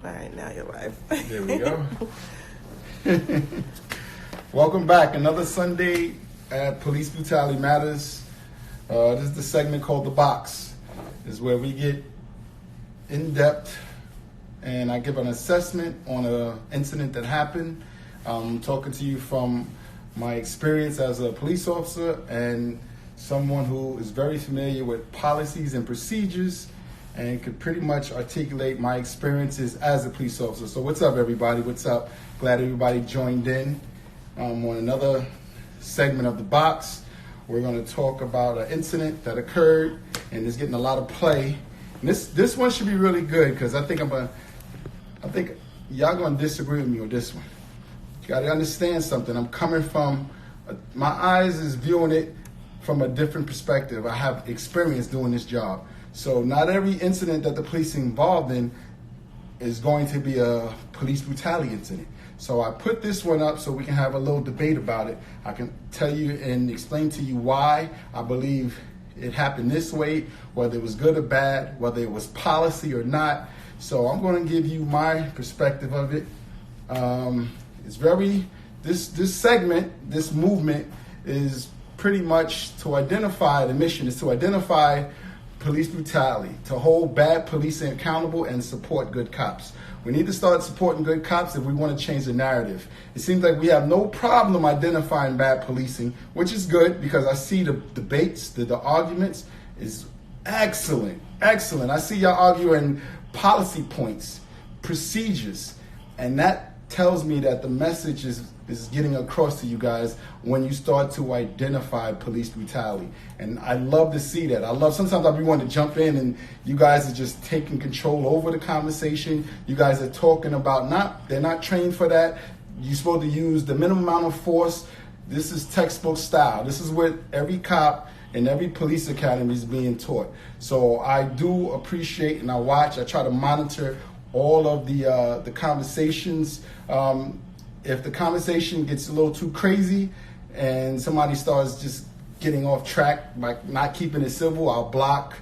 All right, now you're live. There we go. Welcome back. Another Sunday at Police Brutality Matters. This is the segment called The Box. This is where we get in depth and I give an assessment on an incident that happened. I'm talking to you from my experience as a police officer and someone who is very familiar with policies and procedures and could pretty much articulate my experiences as a police officer. So what's up, everybody? What's up? Glad everybody joined in on another segment of The Box. We're going to talk about an incident that occurred and it's getting a lot of play. And this one should be really good because I think y'all going to disagree with me on this one. You got to understand something. I'm coming from, my eyes is viewing it from a different perspective. I have experience doing this job. So not every incident that the police are involved in is going to be a police brutality incident. So I put this one up so we can have a little debate about it. I can tell you and explain to you why I believe it happened this way, whether it was good or bad, whether it was policy or not. So I'm going to give you my perspective of it. This segment, this movement is pretty much to identify, the mission is to identify police brutality, to hold bad policing accountable and support good cops. We need to start supporting good cops if we want to change the narrative. It seems like we have no problem identifying bad policing, which is good because I see the debates, the arguments is excellent, excellent. I see y'all arguing policy points, procedures, and that tells me that the message is getting across to you guys when you start to identify police brutality. And I love to see that. Sometimes I be wanting to jump in and you guys are just taking control over the conversation. You guys are talking about they're not trained for that. You're supposed to use the minimum amount of force. This is textbook style. This is what every cop and every police academy is being taught. So I do appreciate and I try to monitor all of the conversations. If the conversation gets a little too crazy and somebody starts just getting off track by not keeping it civil, I'll block,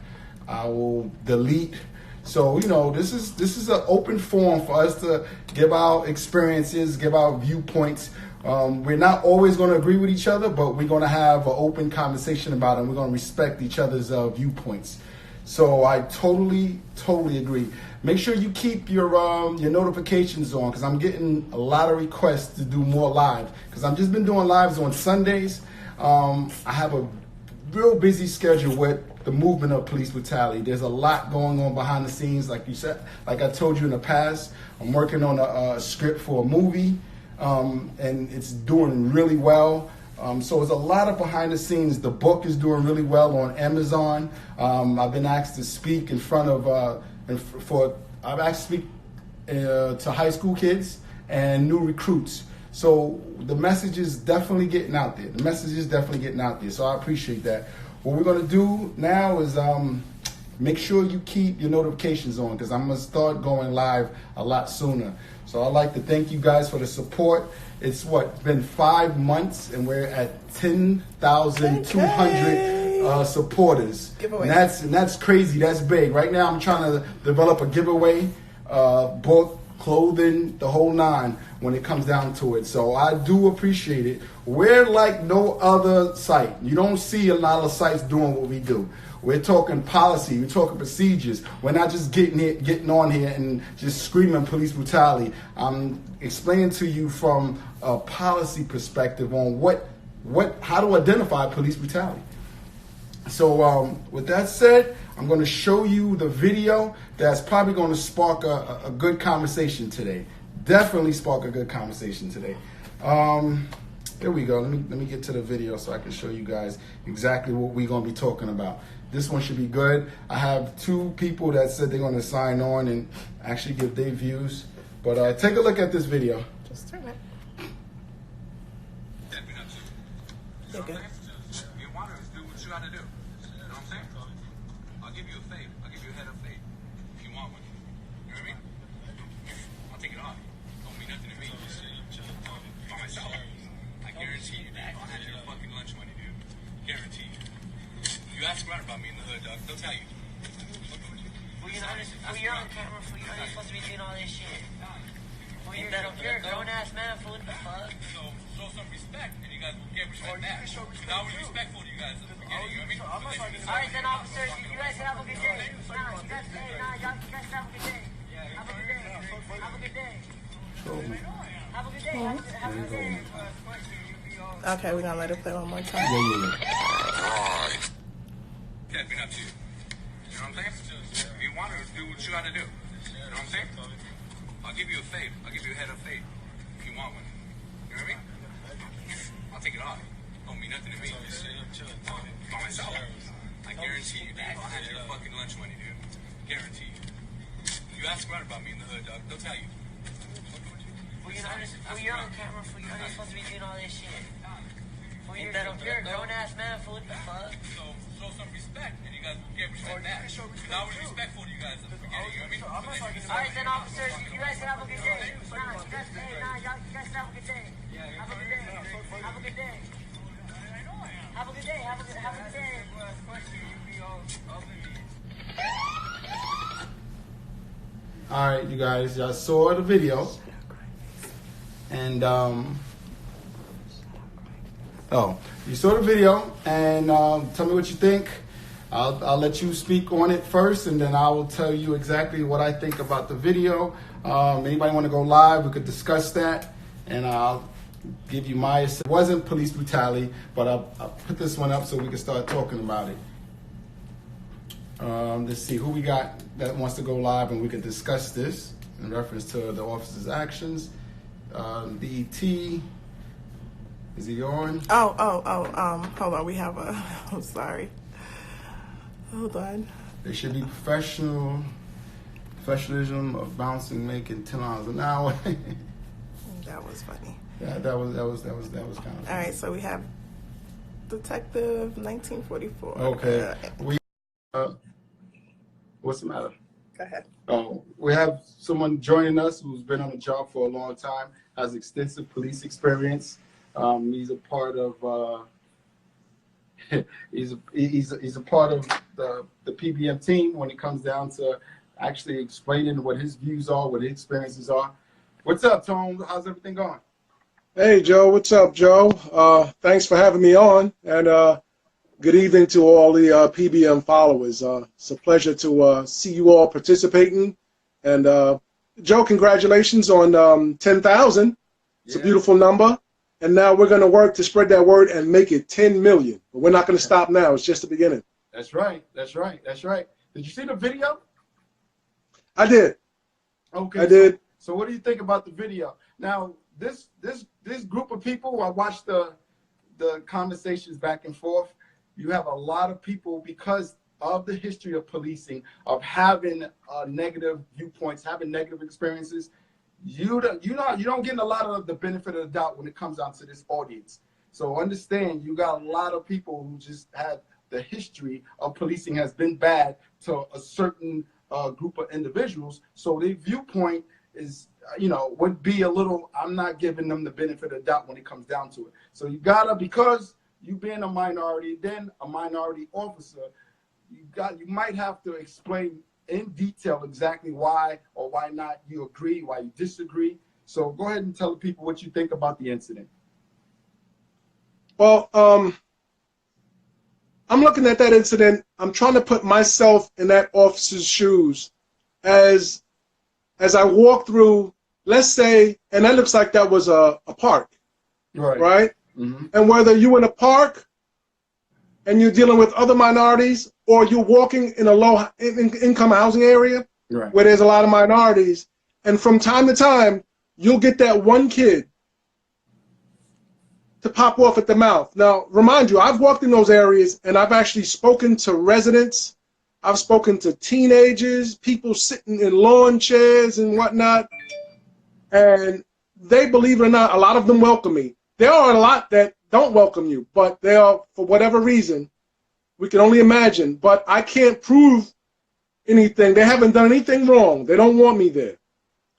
I will delete. So, this is an open forum for us to give our experiences, give our viewpoints. We're not always going to agree with each other, but we're going to have an open conversation about it and we're going to respect each other's viewpoints. So I totally agree. Make sure you keep your notifications on because I'm getting a lot of requests to do more live because I've just been doing lives on Sundays. I have a real busy schedule with the movement of police brutality. There's a lot going on behind the scenes, like you said, like I told you in the past. I'm working on a script for a movie, and it's doing really well. So there's a lot of behind the scenes. The book is doing really well on Amazon. I've been asked to speak in front of, I've asked to speak to high school kids and new recruits. So the message is definitely getting out there. So I appreciate that. What we're going to do now is make sure you keep your notifications on because I'm going to start going live a lot sooner. So I'd like to thank you guys for the support. It's been 5 months and we're at 10,200 supporters. And that's crazy. That's big. Right now I'm trying to develop a giveaway, book, clothing, the whole nine when it comes down to it. So I do appreciate it. We're like no other site. You don't see a lot of sites doing what we do. We're talking policy, we're talking procedures. We're not just getting on here and just screaming police brutality. I'm explaining to you from a policy perspective on how to identify police brutality. So with that said, I'm going to show you the video that's probably going to spark a good conversation today. Definitely spark a good conversation today. Here we go. Let me get to the video so I can show you guys exactly what we're going to be talking about. This one should be good. I have 2 people that said they're going to sign on and actually give their views. But take a look at this video. Just turn it. You're good. You want to do what you got to do. You know what I'm saying? I'll give you a fade. I'll give you a head up fade if you want one. You know what I mean? I'll take it off. Don't mean nothing to me. By myself. I guarantee you, dude. I'll have your fucking lunch money, dude. Guarantee you. You ask around about me in the hood, dog. They'll tell you. Well, you're on camera, you're supposed to be doing all this shit. respect, and you guys will get respect back. Because I was respectful to you guys at the beginning, you know what I mean? All right, then, officer, you guys have a good day. Nah, you guys have a good day. Have a good day. Have a good day. Have a good day. Have a good day. Okay, we're gonna let it play one more time. Catching up to you. You know what I'm saying? If you want to do what you gotta do. You know what I'm saying? I'll give you a fade. I'll give you a head of fade. If you want one. You know what I mean? I'll take it off. Don't mean nothing to me. By myself. I guarantee you that. I'll have your fucking lunch money, dude. Guarantee you. You ask around about me in the hood, dog. They'll tell you. Well, you're on camera, fool. You're not supposed to be doing all this shit. Fool, you're a grown-ass man, fool. What the fuck? So show some respect, and you guys will get respect back. Because I was respectful to you guys at the beginning, you know what I mean? All right, then, officer, you guys have a good day. Nah, you guys have a good day. Have a good day. Have a good day. Have a good day. Have a good day. All right, you guys, y'all saw the video, and you saw the video, and tell me what you think. I'll let you speak on it first, and then I will tell you exactly what I think about the video. Anybody want to go live? We could discuss that, and I'll give you my. It wasn't police brutality, but I'll put this one up so we can start talking about it. Let's see who we got that wants to go live, and we can discuss this in reference to the officer's actions. BET, is he on? Hold on. We have a. I'm sorry. Hold on. There should be professionalism of bouncing, making $10 an hour. That was funny. Yeah, that was kind of. All right, so we have Detective 1944. Okay. What's the matter? Go ahead. We have someone joining us who's been on the job for a long time, has extensive police experience. He's a part of he's a part of the PBM team when it comes down to actually explaining what his views are, what his experiences are. What's up, Tone? How's everything going? Hey, Joe. What's up, Joe? Thanks for having me on, and good evening to all the PBM followers. It's a pleasure to see you all participating. And Joe, congratulations on 10,000. It's a beautiful number. And now we're going to work to spread that word and make it 10 million. But we're not going to stop now. It's just the beginning. That's right. That's right. That's right. Did you see the video? I did. Okay. I did. So what do you think about the video? Now, this group of people, I watched the conversations back and forth. You have a lot of people, because of the history of policing, of having negative viewpoints, having negative experiences. You don't get a lot of the benefit of the doubt when it comes down to this audience. So understand, you got a lot of people who just had the history of policing has been bad to a certain group of individuals. So their viewpoint is, would be a little. I'm not giving them the benefit of the doubt when it comes down to it. So you gotta, because you being a minority, then a minority officer, you might have to explain in detail exactly why or why not you agree, why you disagree. So go ahead and tell the people what you think about the incident. Well, I'm looking at that incident. I'm trying to put myself in that officer's shoes as I walk through, let's say, and that looks like that was a park, right? Mm-hmm. And whether you're in a park and you're dealing with other minorities, or you're walking in a low-income housing area where there's a lot of minorities, and from time to time, you'll get that one kid to pop off at the mouth. Now, remind you, I've walked in those areas, and I've actually spoken to residents. I've spoken to teenagers, people sitting in lawn chairs and whatnot, and they, believe it or not, a lot of them welcome me. There are a lot that don't welcome you, but they are, for whatever reason, we can only imagine, but I can't prove anything. They haven't done anything wrong. They don't want me there.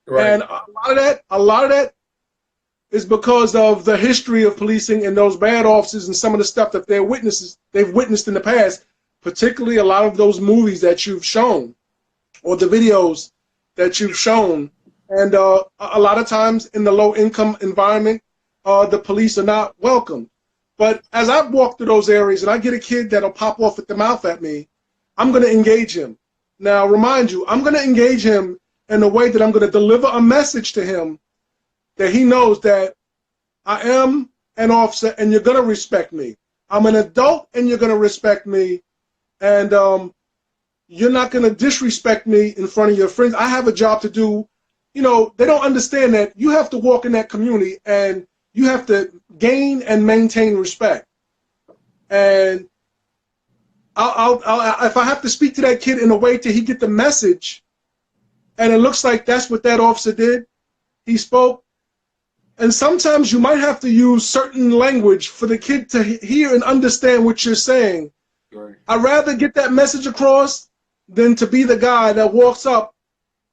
Right. And a lot of that is because of the history of policing and those bad officers and some of the stuff that they've witnessed in the past, particularly a lot of those movies that you've shown or the videos that you've shown. And a lot of times in the low income environment, the police are not welcome. But as I walk through those areas and I get a kid that'll pop off at the mouth at me, I'm going to engage him. Now, remind you, I'm going to engage him in a way that I'm going to deliver a message to him that he knows that I am an officer and you're going to respect me. I'm an adult and you're going to respect me. And you're not going to disrespect me in front of your friends. I have a job to do. You know, they don't understand that you have to walk in that community and you have to gain and maintain respect. And if I have to speak to that kid in a way till he get the message, and it looks like that's what that officer did, he spoke. And sometimes you might have to use certain language for the kid to hear and understand what you're saying. Right. I'd rather get that message across than to be the guy that walks up,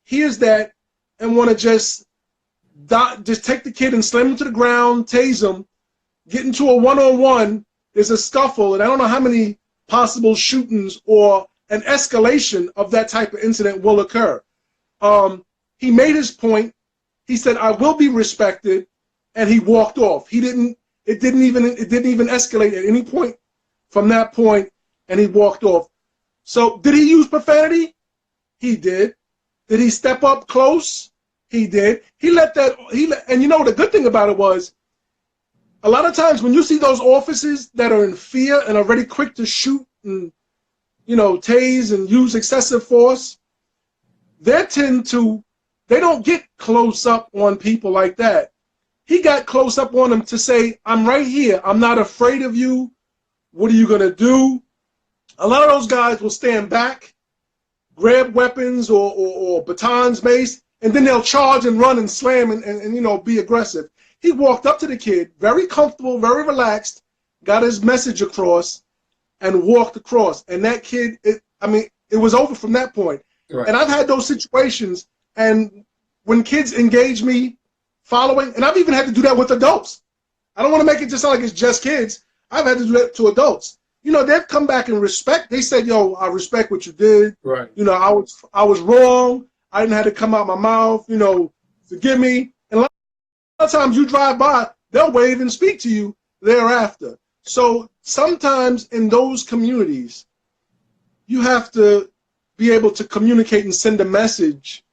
hears that, and want to just take the kid and slam him to the ground, tase him, get into a one-on-one. There's a scuffle, and I don't know how many possible shootings or an escalation of that type of incident will occur. He made his point. He said, "I will be respected," and he walked off. It didn't even escalate at any point from that point, and he walked off. So did he use profanity? He did. Did he step up close? He did. And you know the good thing about it was, a lot of times when you see those officers that are in fear and are very quick to shoot and, you know, tase and use excessive force, they don't get close up on people like that. He got close up on them to say, "I'm right here. I'm not afraid of you. What are you going to do?" A lot of those guys will stand back, grab weapons or batons, mace, and then they'll charge and run and slam and you know, be aggressive. He walked up to the kid, very comfortable, very relaxed, got his message across, and walked across. And that kid, it was over from that point. Right. And I've had those situations, and when kids engage me following, and I've even had to do that with adults. I don't want to make it just sound like it's just kids. I've had to do that to adults. You know, they've come back and respect. They said, "Yo, I respect what you did. Right. You know, I was wrong. I didn't have to come out my mouth. You know, forgive me." And a lot of times you drive by, they'll wave and speak to you thereafter. So sometimes in those communities, you have to be able to communicate and send a message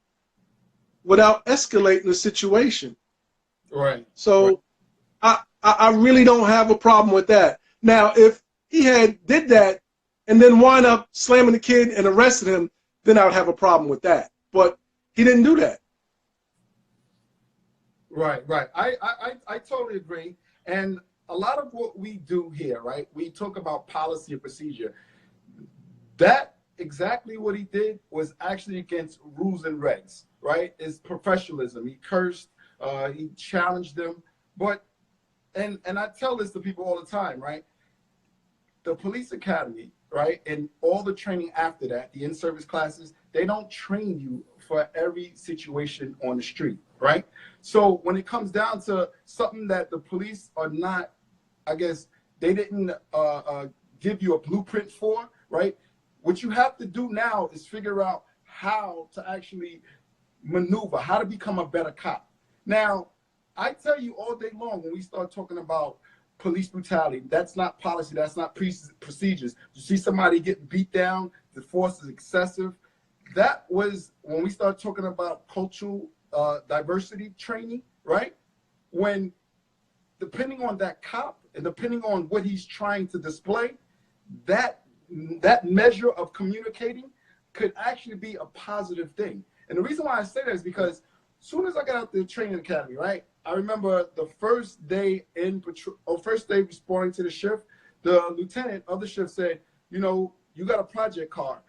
without escalating the situation. Right. So right. I really don't have a problem with that. Now, if he did that and then wind up slamming the kid and arrested him, then I would have a problem with that. But he didn't do that. Right. I totally agree. And a lot of what we do here, right, we talk about policy and procedure. That exactly what he did was actually against rules and regs, right? It's professionalism. He cursed, he challenged them. But, and I tell this to people all the time, right? The police academy, right, and all the training after that, the in-service classes, they don't train you for every situation on the street, right? So when it comes down to something that the police are not, I guess, they didn't give you a blueprint for, right? What you have to do now is figure out how to actually maneuver, how to become a better cop. Now, I tell you all day long when we start talking about police brutality, that's not policy, that's not procedures. You see somebody getting beat down, the force is excessive. That was when we start talking about cultural diversity training, right? When, depending on that cop and depending on what he's trying to display, that measure of communicating could actually be a positive thing. And the reason why I say that is because as soon as I got out the training academy, right, I remember the first day in patrol, or first day responding to the shift, the lieutenant of the shift said, "You know, you got a project car.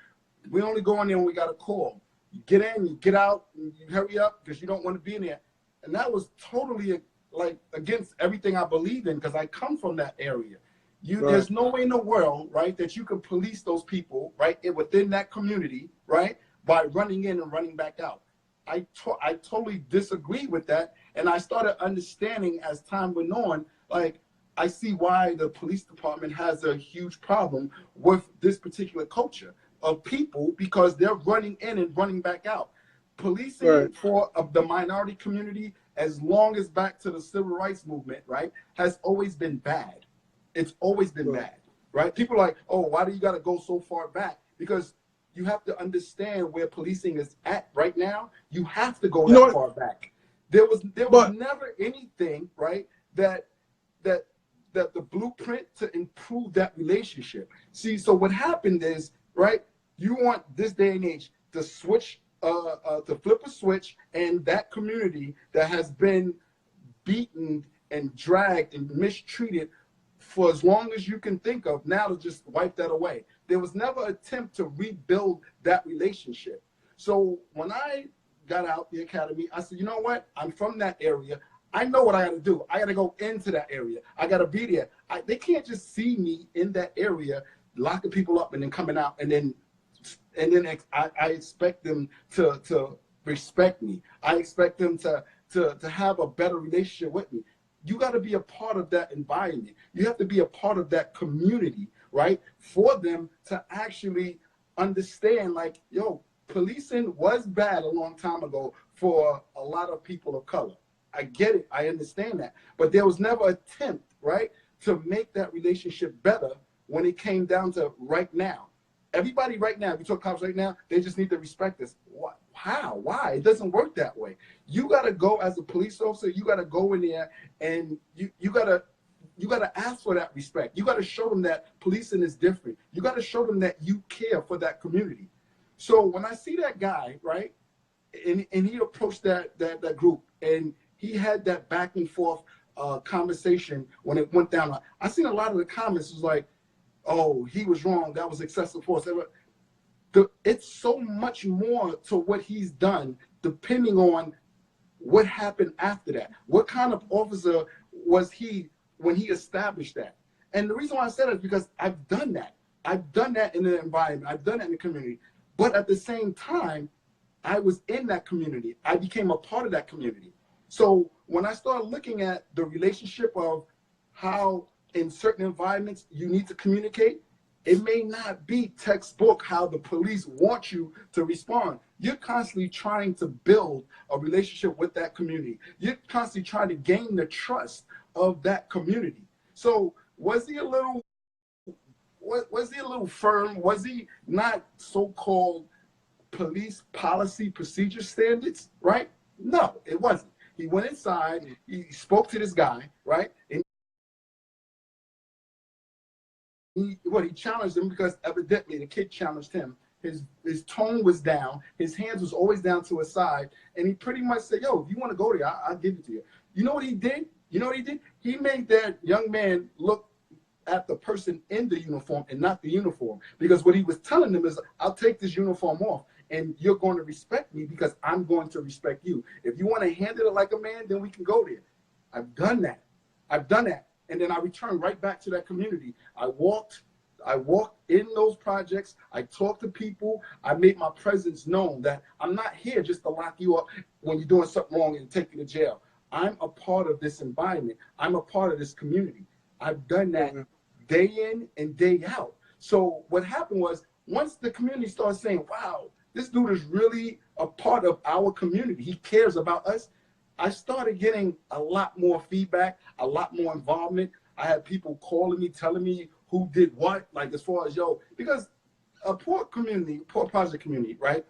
We only go in there when we got a call. You get in, you get out, and you hurry up because you don't want to be in there." And that was totally like against everything I believe in because I come from that area. Right. There's no way in the world, right, that you can police those people, right, within that community, right, by running in and running back out. I totally disagree with that, and I started understanding as time went on, like, I see why the police department has a huge problem with this particular culture of people because they're running in and running back out. Policing Right. for the minority community, as long as back to the civil rights movement, right, has always been bad. It's always been bad, right? People are like, oh, why do you got to go so far back? Because you have to understand where policing is at right now. You have to go You know that what? far back. There was But never anything, right, that the blueprint to improve that relationship. See, so what happened is, right, you want this day and age to switch, to flip a switch, and that community that has been beaten and dragged and mistreated for as long as you can think of, now to just wipe that away. There was never an attempt to rebuild that relationship. So when I got out the academy, I said, you know what? I'm from that area. I know what I got to do. I got to go into that area. I got to be there. They can't just see me in that area, locking people up and then coming out, and then I expect them to respect me. I expect them to have a better relationship with me. You got to be a part of that environment. You have to be a part of that community, right? For them to actually understand, like, yo, policing was bad a long time ago for a lot of people of color. I get it. I understand that. But there was never an attempt, right, to make that relationship better when it came down to right now. Everybody right now, if you talk cops right now, they just need to respect us. What? How? Why? It doesn't work that way. You got to go as a police officer. You got to go in there and you got to ask for that respect. You got to show them that policing is different. You got to show them that you care for that community. So when I see that guy, right, and he approached that group, and he had that back and forth conversation when it went down. I seen a lot of the comments was like, oh, he was wrong. That was excessive force. It's so much more to what he's done, depending on what happened after that. What kind of officer was he when he established that? And the reason why I said it is because I've done that. I've done that in the environment. I've done that in the community. But at the same time, I was in that community. I became a part of that community. So when I started looking at the relationship of how in certain environments you need to communicate, it may not be textbook how the police want you to respond. You're constantly trying to build a relationship with that community. You're constantly trying to gain the trust of that community. So was he a little firm? Was he not so-called police policy procedure standards, right? No, it wasn't. He went inside, he spoke to this guy, right? And he challenged him because evidently the kid challenged him. His tone was down. His hands was always down to his side. And he pretty much said, yo, if you want to go there, I'll give it to you. You know what he did? He made that young man look at the person in the uniform and not the uniform. Because what he was telling them is, I'll take this uniform off and you're going to respect me because I'm going to respect you. If you want to handle it like a man, then we can go there. I've done that. And then I returned right back to that community. I walked in those projects. I talked to people. I made my presence known that I'm not here just to lock you up when you're doing something wrong and take you to jail. I'm a part of this environment. I'm a part of this community. I've done that day in and day out. So what happened was, once the community started saying, wow, this dude is really a part of our community, he cares about us, I started getting a lot more feedback, a lot more involvement. I had people calling me, telling me who did what, like as far as, yo, because a poor project community, right?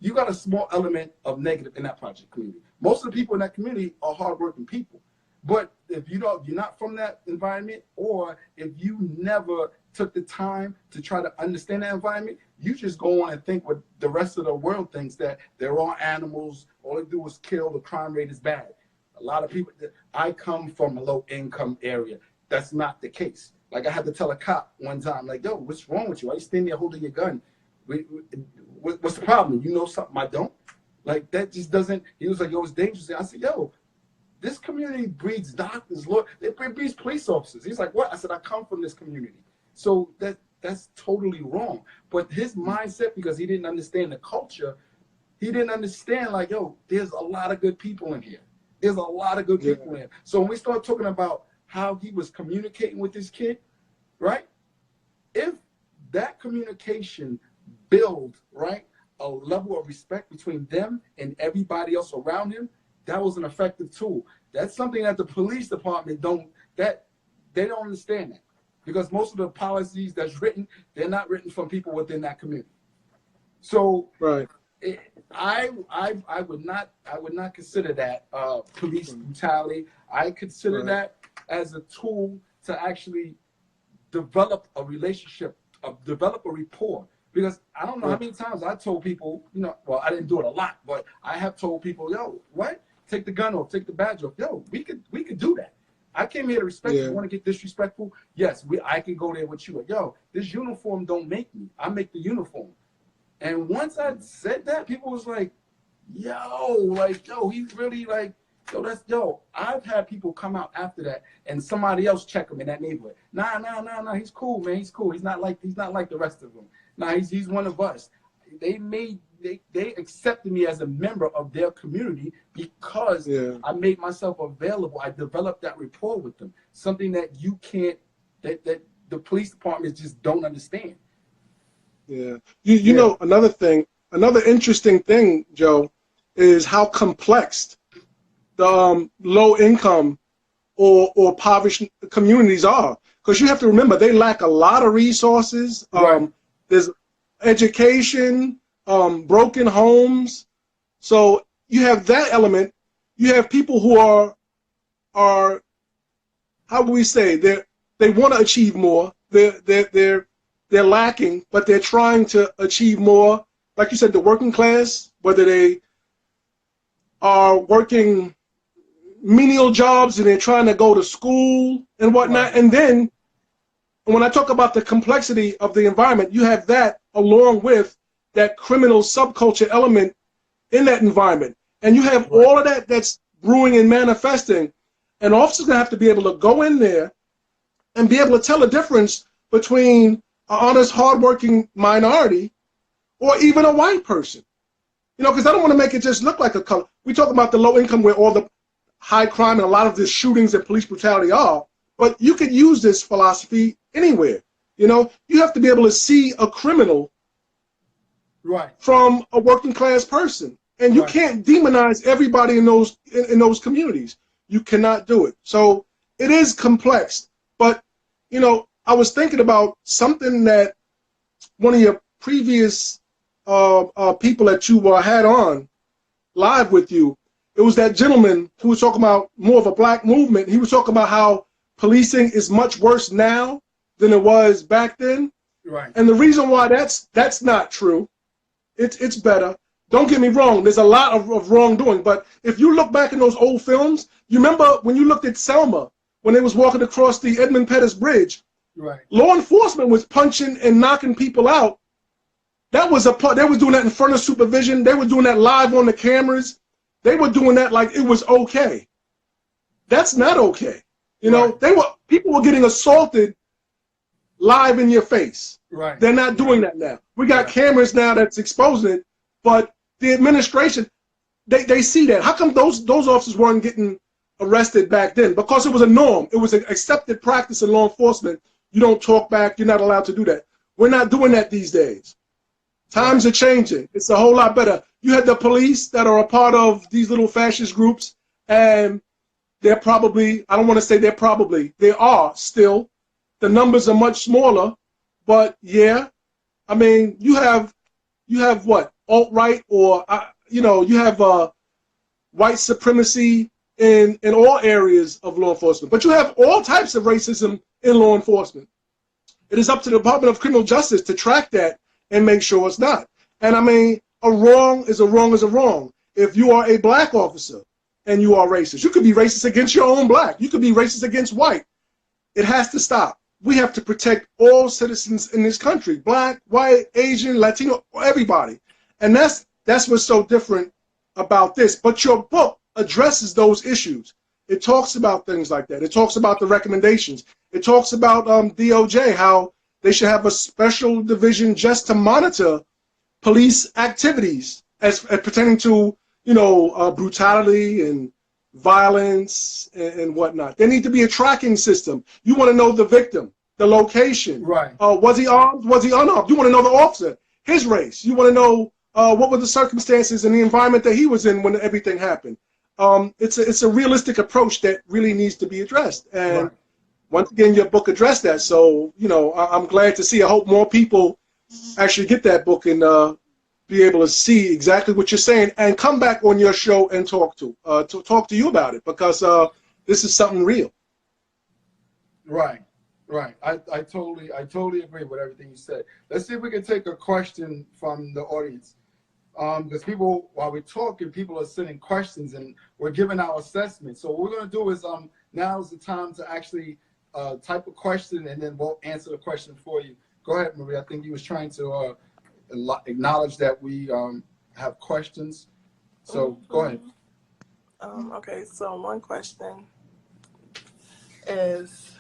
You got a small element of negative in that project community. Most of the people in that community are hardworking people. But if you're not from that environment, or if you never took the time to try to understand that environment, you just go on and think what the rest of the world thinks, that they're all animals, all they do is kill, the crime rate is bad. A lot of people, I come from a low income area. That's not the case. Like I had to tell a cop one time, like, yo, what's wrong with you? Why are you standing there holding your gun? What's the problem? You know something I don't? Like that just doesn't, he was like, yo, it's dangerous. I said, yo, this community breeds doctors, it breeds police officers. He's like, what? I said, I come from this community. So that's totally wrong. But his mindset, because he didn't understand the culture, he didn't understand, like, yo, there's a lot of good people in here. There's a lot of good people in here. So when we start talking about how he was communicating with this kid, right? If that communication builds, right, a level of respect between them and everybody else around him, that was an effective tool. That's something that the police department don't understand that, because most of the policies that's written, they're not written from people within that community. So right. I would not consider that police brutality. I consider that as a tool to actually develop a relationship, develop a rapport. Because I don't know how many times I told people, well, I didn't do it a lot, but I have told people, yo, what? Take the gun off, take the badge off. Yo, we could do that. I came here to respect you. You want to get disrespectful? Yes, I can go there with you. Yo, this uniform don't make me. I make the uniform. And once I said that, people was like, yo, he's really like, yo, I've had people come out after that and somebody else check him in that neighborhood. Nah, he's cool, man. He's cool. He's not like the rest of them. Nah, he's one of us. They accepted me as a member of their community because I made myself available. I developed that rapport with them. Something that you can't, that the police departments just don't understand. Yeah. You know, another interesting thing, Joe, is how complex the low income or impoverished communities are. Because you have to remember, they lack a lot of resources. There's education, broken homes. So you have that element. You have people who are how do we say, they want to achieve more. They're lacking, but they're trying to achieve more. Like you said, the working class, whether they are working menial jobs and they're trying to go to school and whatnot. And then when I talk about the complexity of the environment, you have that along with that criminal subculture element in that environment. And you have all of that that's brewing and manifesting. And officers are going to have to be able to go in there and be able to tell the difference between an honest, hardworking minority or even a white person. Because I don't want to make it just look like a color. We talk about the low income where all the high crime and a lot of the shootings and police brutality are, but you could use this philosophy anywhere. You have to be able to see a criminal from a working class person. And you can't demonize everybody in those communities. You cannot do it. So it is complex. But, I was thinking about something that one of your previous people that you had on live with you, it was that gentleman who was talking about more of a black movement. He was talking about how policing is much worse now than it was back then. And the reason why that's not true, it's better. Don't get me wrong, there's a lot of wrongdoing, but if you look back in those old films, you remember when you looked at Selma, when they was walking across the Edmund Pettus Bridge, law enforcement was punching and knocking people out. They was doing that in front of supervision. They were doing that live on the cameras. They were doing that like it was okay. That's not okay. People were getting assaulted live in your face. They're not doing that now. We got cameras now that's exposing it, but the administration, they see that. How come those officers weren't getting arrested back then? Because it was a norm. It was an accepted practice in law enforcement. You don't talk back. You're not allowed to do that. We're not doing that these days. Times are changing. It's a whole lot better. You had the police that are a part of these little fascist groups, and they're probably, I don't want to say they are still. The numbers are much smaller, but yeah, I mean, you have what, alt-right, or you have white supremacy in all areas of law enforcement, but you have all types of racism in law enforcement. It is up to the Department of Criminal Justice to track that and make sure it's not. And I mean, a wrong is a wrong is a wrong. If you are a black officer and you are racist, you could be racist against your own black. You could be racist against white. It has to stop. We have to protect all citizens in this country, black, white, Asian, Latino, everybody. And that's what's so different about this. But your book addresses those issues. It talks about things like that. It talks about the recommendations. It talks about DOJ, how they should have a special division just to monitor police activities as pertaining to, brutality and violence and whatnot. There need to be a tracking system. You want to know the victim, the location. Was he armed? Was he unarmed? You want to know the officer, his race. You want to know what were the circumstances and the environment that he was in when everything happened. It's a realistic approach that really needs to be addressed. And Right. once again, your book addressed that. So, you know, I'm glad to see. I hope more people actually get that book and be able to see exactly what you're saying and come back on your show and talk to you about it, because this is something real. Right. Right. I totally agree with everything you said. Let's see if we can take a question from the audience. Because people, while we're talking, people are sending questions and we're giving our assessment. So what we're going to do is now is the time to actually type a question and then we'll answer the question for you. Go ahead, Marie. I think you was trying to acknowledge that we have questions. So go ahead. Okay, so one question is,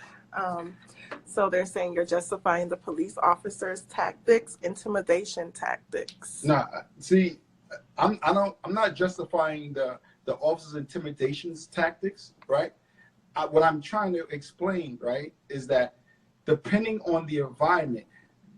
so they're saying you're justifying the police officers' tactics, intimidation tactics. Nah, see, I'm not justifying the officers' intimidations tactics, right? What I'm trying to explain, right, is that depending on the environment,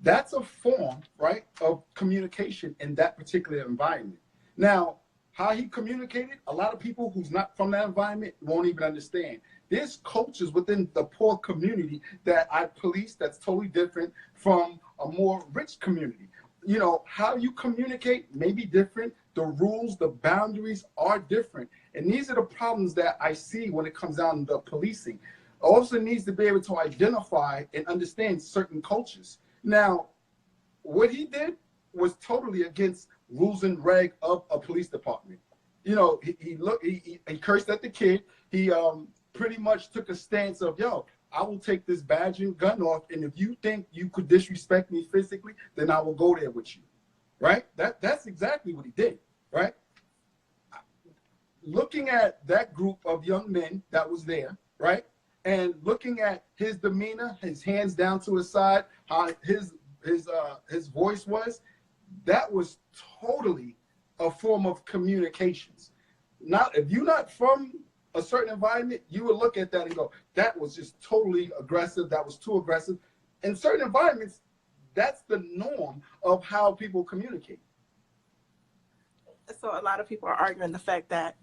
that's a form, right, of communication in that particular environment. Now, how he communicated, a lot of people who's not from that environment won't even understand. There's cultures within the poor community that I police that's totally different from a more rich community. You know, how you communicate may be different. The rules, the boundaries are different. And these are the problems that I see when it comes down to policing. Also needs to be able to identify and understand certain cultures. Now, what he did was totally against rules and reg of a police department. You know, he cursed at the kid. He pretty much took a stance of, yo, I will take this badge and gun off, and if you think you could disrespect me physically, then I will go there with you, right? That's exactly what he did, right? Looking at that group of young men that was there, right, and looking at his demeanor, his hands down to his side, how his voice was, that was totally a form of communications. Now, if you're not from a certain environment, you would look at that and go, that was just totally aggressive. That was too aggressive. In certain environments, that's the norm of how people communicate. So a lot of people are arguing the fact that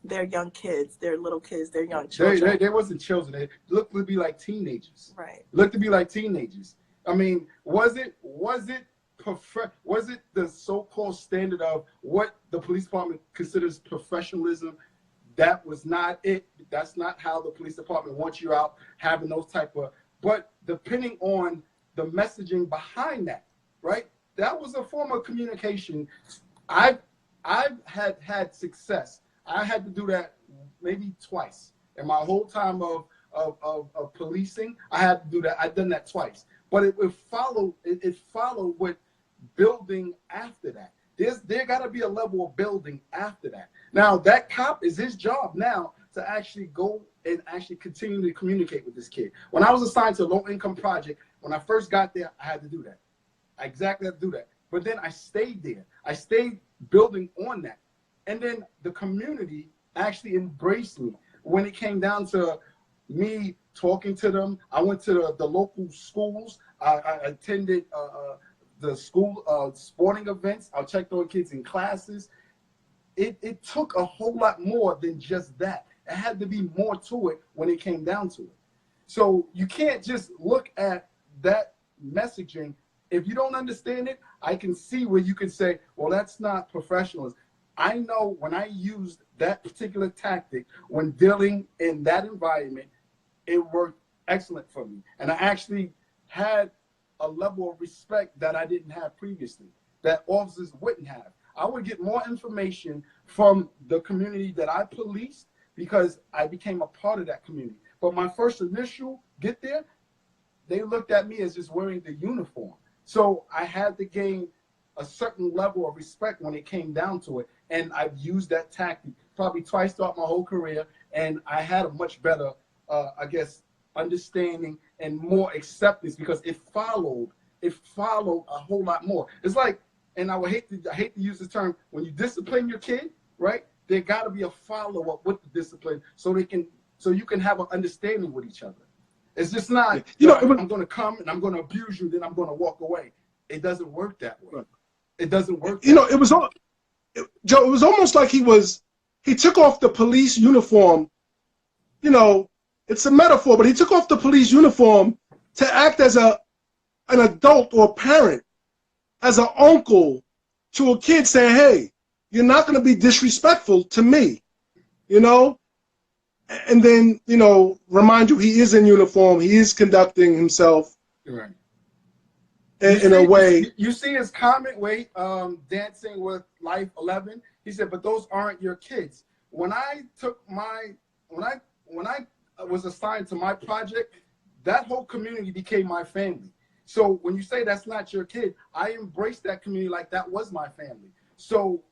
they're young kids, they're little kids, they're young children. They wasn't children. They looked to be like teenagers. Right. Looked to be like teenagers. I mean, was it the so-called standard of what the police department considers professionalism? That was not it. That's not how the police department wants you out having those type of, but depending on the messaging behind that, right? That was a form of communication. I've had success. I had to do that maybe twice. In my whole time of policing, I had to do that. I've done that twice. But it followed with building after that. There got to be a level of building after that. Now, that cop is his job now to actually go and actually continue to communicate with this kid. When I was assigned to a low-income project, when I first got there, I had to do that. I exactly had to do that. But then I stayed there. I stayed building on that. And then the community actually embraced me. When it came down to me talking to them, I went to the local schools. I attended the school sporting events. I checked on kids in classes. It took a whole lot more than just that. It had to be more to it when it came down to it. So you can't just look at that messaging. If you don't understand it, I can see where you can say, well, that's not professionalism. I know when I used that particular tactic when dealing in that environment, it worked excellent for me. And I actually had a level of respect that I didn't have previously, that officers wouldn't have. I would get more information from the community that I policed because I became a part of that community. But my first initial get there, they looked at me as just wearing the uniform. So I had to gain a certain level of respect when it came down to it. And I've used that tactic probably twice throughout my whole career. And I had a much better, I guess, understanding and more acceptance because it followed a whole lot more. It's like, and I hate to use this term, when you discipline your kid, right? There got to be a follow-up with the discipline so you can have an understanding with each other. It's just not, I'm going to come and I'm going to abuse you, then I'm going to walk away. It doesn't work that way. It doesn't work. You know, Joe, it was almost like he took off the police uniform. You know, it's a metaphor, but he took off the police uniform to act as an adult or parent, as an uncle to a kid, saying, hey, you're not going to be disrespectful to me, you know? And then, you know, remind you he is in uniform, he is conducting himself. Right. In a way. You see his comment where dancing with Life 11, he said, but those aren't your kids. When I was assigned to my project, that whole community became my family. So when you say that's not your kid, I embraced that community like that was my family. So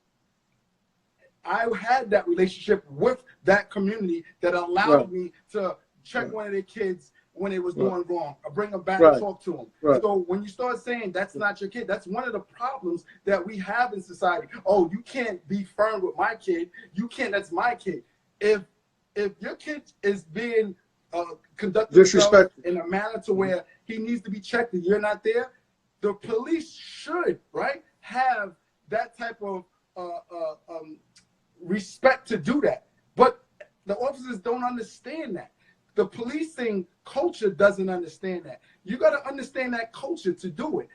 I had that relationship with that community that allowed me to check one of their kids when it was doing wrong, or bring them back and talk to them. So when you start saying that's not your kid, that's one of the problems that we have in society. Oh, you can't be firm with my kid. You can't, that's my kid. If your kid is being conducted himself in a manner to where he needs to be checked and you're not there, the police should, right, have that type of respect to do that. But the officers don't understand that. The policing culture doesn't understand that. You got to understand that culture to do it.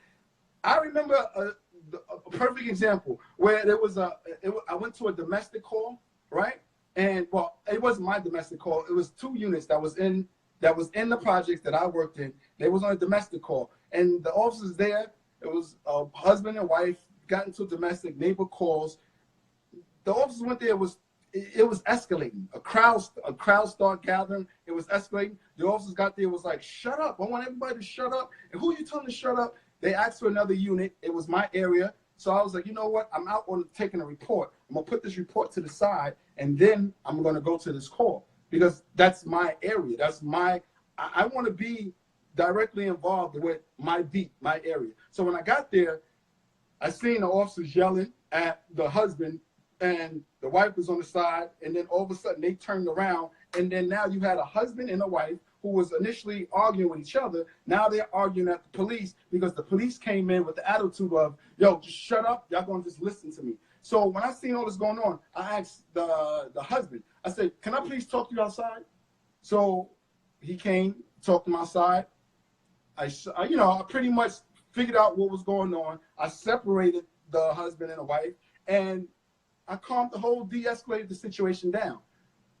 I remember a perfect example where there was I went to a domestic call, right? And well, it wasn't my domestic call. It was two units that was in the projects that I worked in. They was on a domestic call, and the officers there, it was a husband and wife got into domestic, neighbor calls. The officers went there. It was escalating. A crowd started gathering. It was escalating. The officers got there. Was like, shut up. I want everybody to shut up. And who are you telling to shut up? They asked for another unit. It was my area. So I was like, you know what? I'm out on taking a report. I'm going to put this report to the side, and then I'm going to go to this call because that's my area. That's I want to be directly involved with my beat, my area. So when I got there, I seen the officers yelling at the husband, and the wife was on the side, and then all of a sudden they turned around, and then now you had a husband and a wife who was initially arguing with each other. Now they're arguing at the police because the police came in with the attitude of, yo, just shut up. Y'all gonna just listen to me. So when I seen all this going on, I asked the husband, I said, can I please talk to you outside? So he came, talked to me outside. I pretty much figured out what was going on. I separated the husband and the wife, and I calmed the whole, de-escalated the situation down.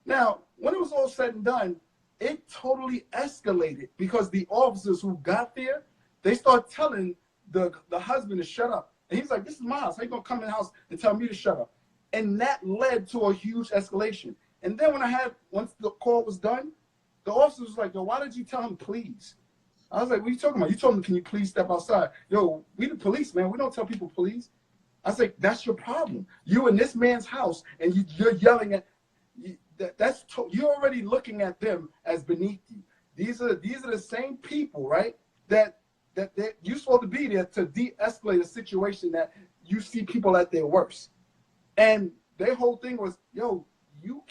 Now, when it was all said and done, it totally escalated because the officers who got there, they started telling the husband to shut up. And he's like, this is my house. How you gonna come in the house and tell me to shut up? And that led to a huge escalation. And then once the call was done, the officer was like, yo, why did you tell him please? I was like, what are you talking about? You told him, can you please step outside? Yo, we the police, man. We don't tell people please. I was like, that's your problem. You in this man's house, and you're yelling at. You're already looking at them as beneath you. These are the same people, right? That you're supposed to be there to de-escalate a situation that you see people at their worst. And their whole thing was, yo, you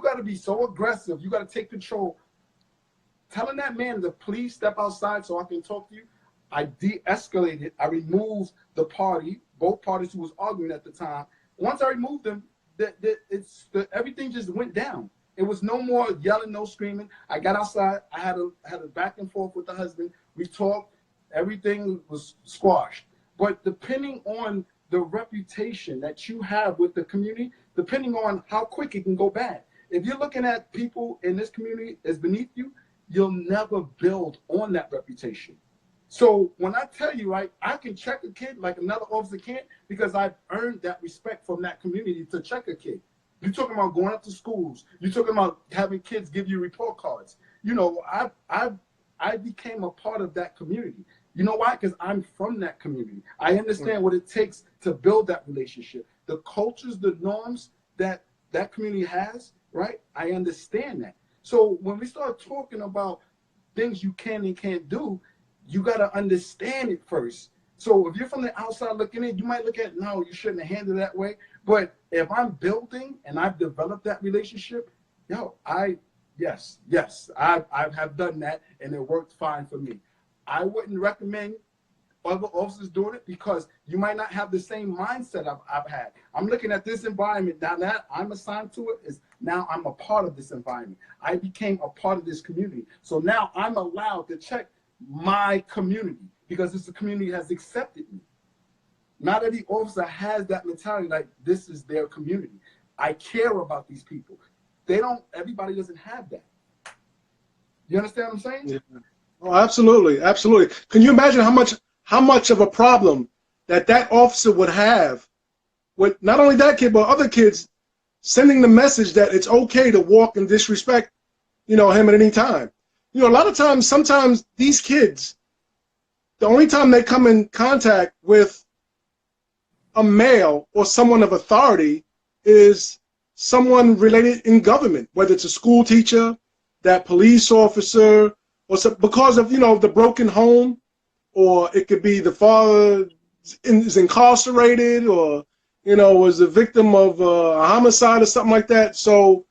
got to be so aggressive. You got to take control. Telling that man to please step outside so I can talk to you. I de-escalated. I removed both parties who was arguing at the time. Once I removed them, everything just went down. It was no more yelling, no screaming. I got outside. I had a back and forth with the husband. We talked. Everything was squashed. But depending on the reputation that you have with the community, depending on how quick it can go bad. If you're looking at people in this community as beneath you, you'll never build on that reputation. So when I tell you, right, I can check a kid like another officer can't because I've earned that respect from that community to check a kid. You're talking about going up to schools. You're talking about having kids give you report cards. You know, I became a part of that community. You know why? Because I'm from that community. I understand what it takes to build that relationship. The cultures, the norms that community has, right? I understand that. So when we start talking about things you can and can't do, you got to understand it first. So if you're from the outside looking in, you might look at, no, you shouldn't have handled it that way. But if I'm building and I've developed that relationship, I have done that, and it worked fine for me. I wouldn't recommend other officers doing it because you might not have the same mindset I've had. I'm looking at this environment now that I'm assigned to it is now I'm a part of this environment. I became a part of this community. So now I'm allowed to check my community because this community has accepted me. Not every officer has that mentality like this is their community. I care about these people. Everybody doesn't have that. You understand what I'm saying? Yeah. Oh, absolutely, absolutely. Can you imagine how much of a problem that officer would have with not only that kid but other kids sending the message that it's okay to walk and disrespect, him at any time. A lot of times, sometimes these kids, the only time they come in contact with a male or someone of authority is someone related in government, whether it's a school teacher, that police officer, or because of the broken home, or it could be the father is incarcerated, or was a victim of a homicide or something like that. So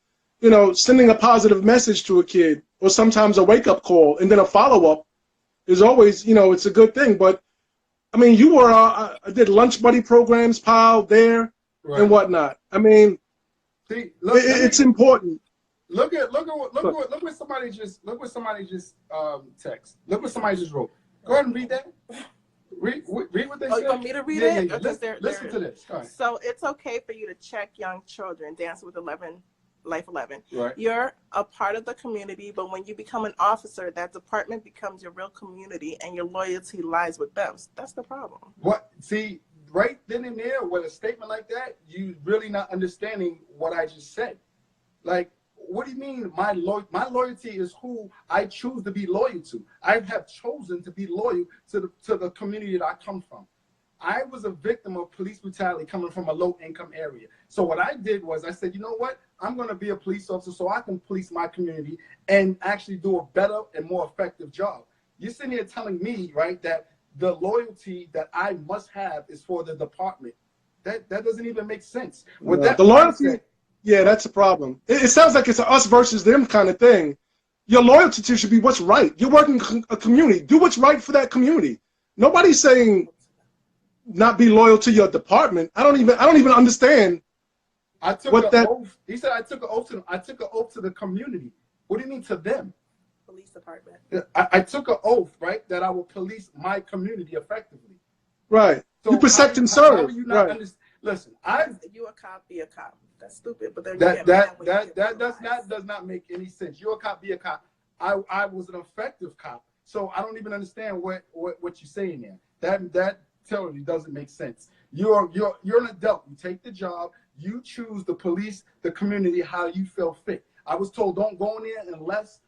sending a positive message to a kid, or sometimes a wake-up call and then a follow-up is always it's a good thing. But I mean, you were I did lunch buddy programs, pal, there, right, and whatnot. I mean, see, it's important. Look what somebody just text. Look what somebody just wrote. Go ahead and read that. Read what they said. Oh, you want me to read it? Yeah. Listen to this. All right. So it's okay for you to check young children, Dance with Life 11. Right. You're a part of the community, but when you become an officer, that department becomes your real community, and your loyalty lies with them. That's the problem. What? See, right then and there, with a statement like that, you really not understanding what I just said. Like, what do you mean my loyalty is who I choose to be loyal to? I have chosen to be loyal to the community that I come from. I was a victim of police brutality coming from a low-income area. So what I did was I said, you know what? I'm going to be a police officer so I can police my community and actually do a better and more effective job. You're sitting here telling me, right, that the loyalty that I must have is for the department. That doesn't even make sense. With that the loyalty, yeah, that's a problem. It sounds like it's a us versus them kind of thing. Your loyalty to should be what's right. You're working a community. Do what's right for that community. Nobody's saying not be loyal to your department. I don't even understand. I took an oath. He said I took an oath to them. I took an oath to the community. What do you mean to them? Police department. I took an oath, right, that I will police my community effectively. Right. So you protect and serve. How do you not understand? Listen, you a cop, be a cop. That's stupid. But then that does not make any sense. You're a cop, be a cop. I was an effective cop, so I don't even understand what you're saying there. That totally doesn't make sense. You're an adult. You take the job. You choose to police the community how you feel fit. I was told don't go in there unless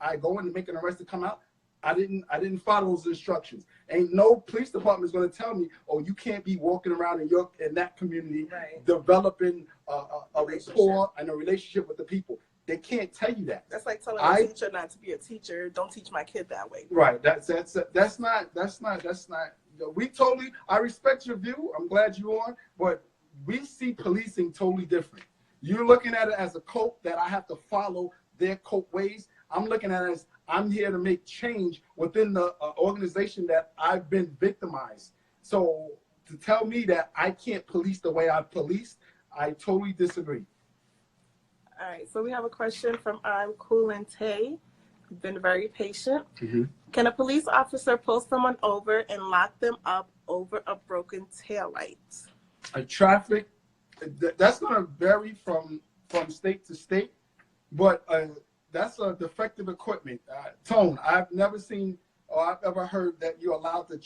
I go in and make an arrest to come out. I didn't follow those instructions. Ain't no police department is going to tell me, oh, you can't be walking around in that community, right, developing a rapport and a relationship with the people. They can't tell you that. That's like telling a teacher not to be a teacher. Don't teach my kid that way. Right. That's not. I respect your view. I'm glad you're on, but we see policing totally different. You're looking at it as a cult that I have to follow their cult ways. I'm looking at it as I'm here to make change within the organization that I've been victimized. So to tell me that I can't police the way I policed, I totally disagree. All right, so we have a question from I'm Cool and Tay. You've been very patient. Mm-hmm. Can a police officer pull someone over and lock them up over a broken taillight? A traffic, that's going to vary from state to state, but that's a defective equipment. Tone, I've never seen or I've ever heard that you're allowed to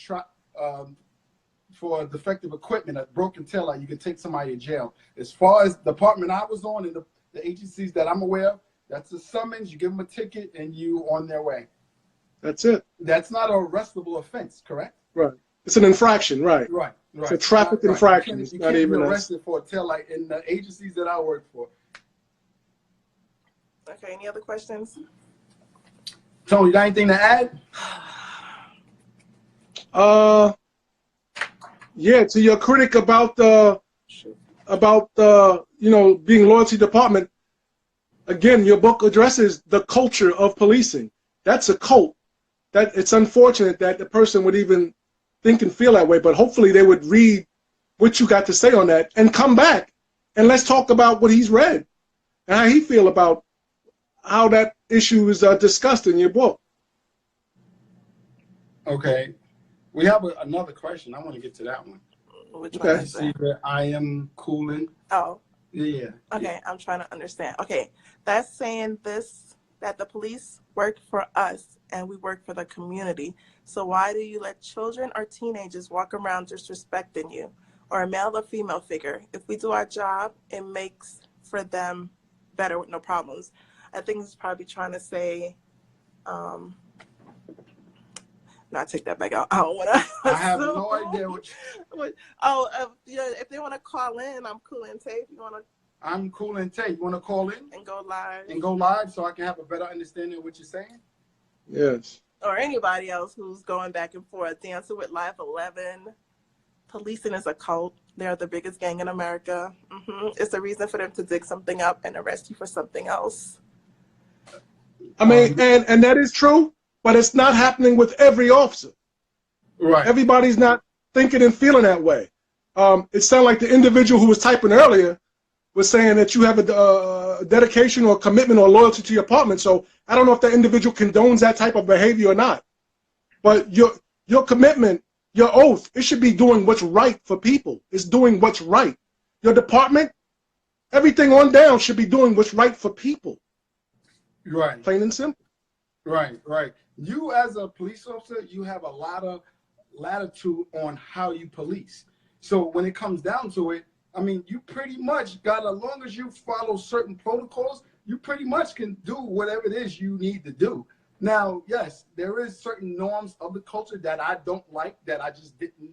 for defective equipment, a broken taillight, you can take somebody to jail. As far as the department I was on and the agencies that I'm aware of, that's a summons, you give them a ticket, and you on their way. That's it. That's not an arrestable offense, correct? Right. It's an infraction, right? Right. It's a traffic infraction. You can't be arrested for a taillight in the agencies that I work for. Okay, any other questions? Tony, you got anything to add? Yeah, to your critic about being loyalty department. Again, your book addresses the culture of policing. That's a cult. that it's unfortunate that the person would even think and feel that way, but hopefully they would read what you got to say on that and come back and let's talk about what he's read and how he feel about how that issue is discussed in your book. Okay. We have another question. I want to get to that one. Which Okay. one is See that? that I am cooling. Oh, Yeah. okay. I'm trying to understand. Okay, that's saying this, that the police work for us and we work for the community. So why do you let children or teenagers walk around disrespecting you, or a male or female figure? If we do our job, it makes for them better with no problems. I think he's probably trying to say, no, I take that back out. I don't want to. I have no idea what Yeah, if they want to call in, I'm cool and tape. You want to? I'm cool and Tate. You want to call in And go live. and go live so I can have a better understanding of what you're saying? Yes. Or anybody else who's going back and forth. Dancing with Life 11. Policing is a cult. They're the biggest gang in America. It's a reason for them to dig something up and arrest you for something else. I mean, and that is true, but it's not happening with every officer. Right. Everybody's not thinking and feeling that way. It sounded like the individual who was typing earlier was saying that you have a dedication or commitment or loyalty to your department. So I don't know if that individual condones that type of behavior or not. But your commitment, your oath, it should be doing what's right for people. It's doing what's right. Your department, everything on down should be doing what's right for people. Right. Plain and simple. Right, right. You as a police officer, you have a lot of latitude on how you police. So when it comes down to it, I mean, you pretty much got, as long as you follow certain protocols, you pretty much can do whatever it is you need to do. Now, yes, there is certain norms of the culture that I don't like, that I just didn't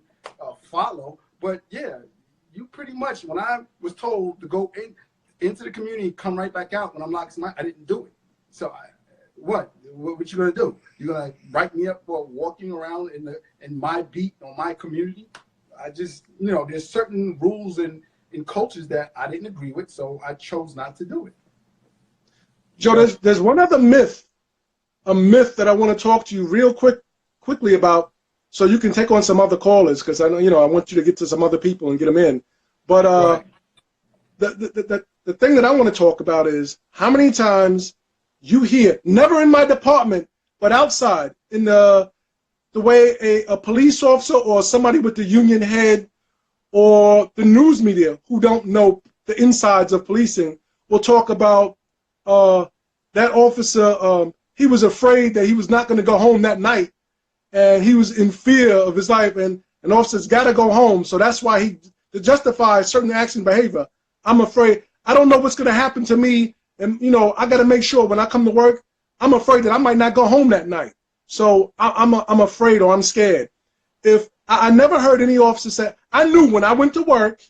follow. But yeah, you pretty much, when I was told to go into the community, come right back out when I'm locked, I didn't do it. So what you gonna do? You gonna write me up for walking around in my beat or my community? I just, there's certain rules and cultures that I didn't agree with, so I chose not to do it. Joe, there's one other myth, a myth that I want to talk to you real quickly about, so you can take on some other callers, because I know, I want you to get to some other people and get them in. But right. the thing that I want to talk about is how many times you hear, never in my department, but outside, in the way a police officer or somebody with the union head or the news media who don't know the insides of policing will talk about that officer, he was afraid that he was not going to go home that night, and he was in fear of his life, and an officer's got to go home, so that's why to justify certain action behavior, I'm afraid, I don't know what's going to happen to me, and I got to make sure when I come to work, I'm afraid that I might not go home that night. So I'm afraid, or I'm scared. If I never heard any officer say, I knew when I went to work,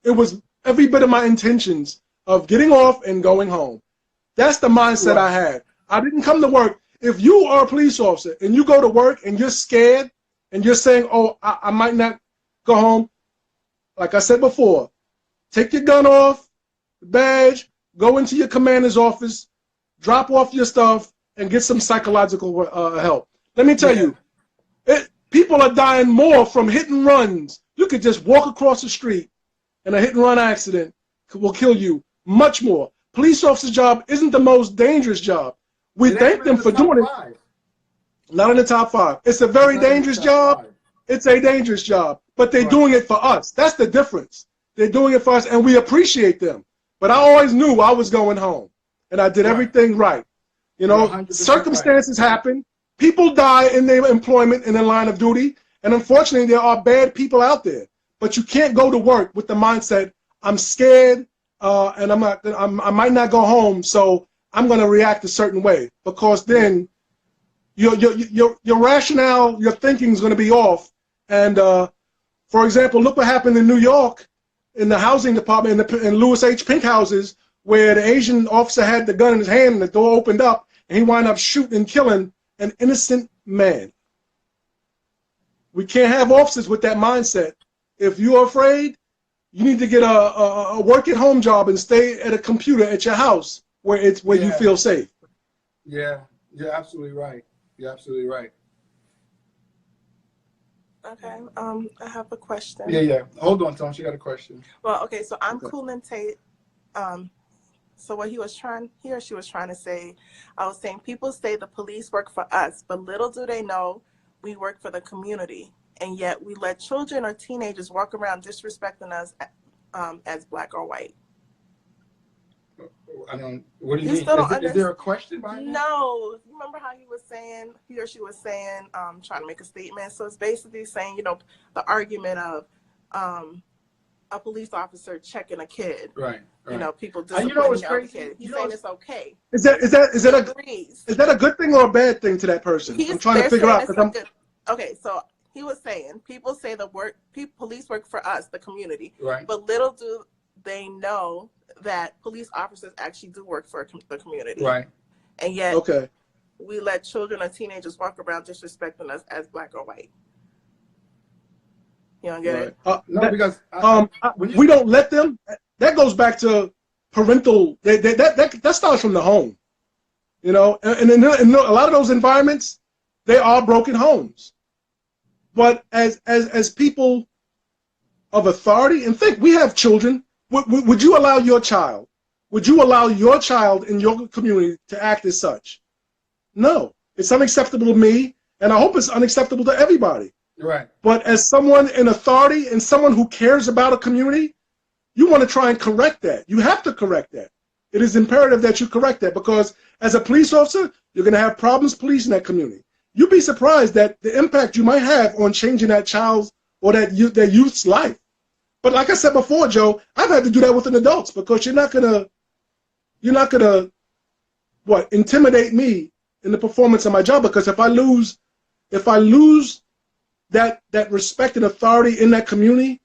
it was every bit of my intentions of getting off and going home. That's the mindset I had. I didn't come to work. If you are a police officer and you go to work and you're scared and you're saying, oh, I might not go home, like I said before, take your gun off, badge, go into your commander's office, drop off your stuff, and get some psychological help. Let me tell you, people are dying more from hit and runs. You could just walk across the street and a hit and run accident will kill you much more. Police officer's job isn't the most dangerous job. We thank them for doing it. Not in the top 5. It's a very dangerous job. It's a dangerous job, but they're doing it for us. That's the difference. They're doing it for us, and we appreciate them. But I always knew I was going home, and I did everything right. Circumstances happen. People die in their employment, in their line of duty, and unfortunately, there are bad people out there. But you can't go to work with the mindset, I'm scared, and I might not go home, so I'm going to react a certain way, because then your rationale, your thinking is going to be off. And for example, look what happened in New York in the housing department in Louis H. Pink houses, where the Asian officer had the gun in his hand and the door opened up, and he wound up shooting and killing an innocent man. We can't have officers with that mindset. If you're afraid, you need to get a work-at-home job and stay at a computer at your house where you feel safe. Yeah, you're absolutely right. You're absolutely right. Okay. I have a question. Yeah. Hold on, Tom. She got a question. Well, okay. So I'm cooling Tate. So what he or she was trying to say, I was saying people say the police work for us, but little do they know we work for the community, and yet we let children or teenagers walk around disrespecting us as black or white. I don't. What do you You mean? still don't Is there a question behind that? No. You remember how he or she was saying, trying to make a statement. So it's basically saying, the argument of a police officer checking a kid. Right. People disciplining the other kid. He's saying it's okay. Is that a good thing or a bad thing to that person? I'm trying to figure out. Okay, so he was saying people say police work for us, the community, right? But little do they know that police officers actually do work for the community, right? And yet, we let children or teenagers walk around disrespecting us as black or white. You don't get it? No, because we don't let them. That goes back to parental. That starts from the home, and in a lot of those environments, they are broken homes. But as people of authority, and think, we have children. Would you allow your child? Would you allow your child in your community to act as such? No, it's unacceptable to me, and I hope it's unacceptable to everybody. Right. But as someone in authority and someone who cares about a community, you want to try and correct that. You have to correct that. It is imperative that you correct that, because as a police officer, you're going to have problems policing that community. You'd be surprised that the impact you might have on changing that child's or that youth's life. But like I said before, Joe, I've had to do that with adults, because you're not gonna intimidate me in the performance of my job. Because if I lose that respect and authority in that community,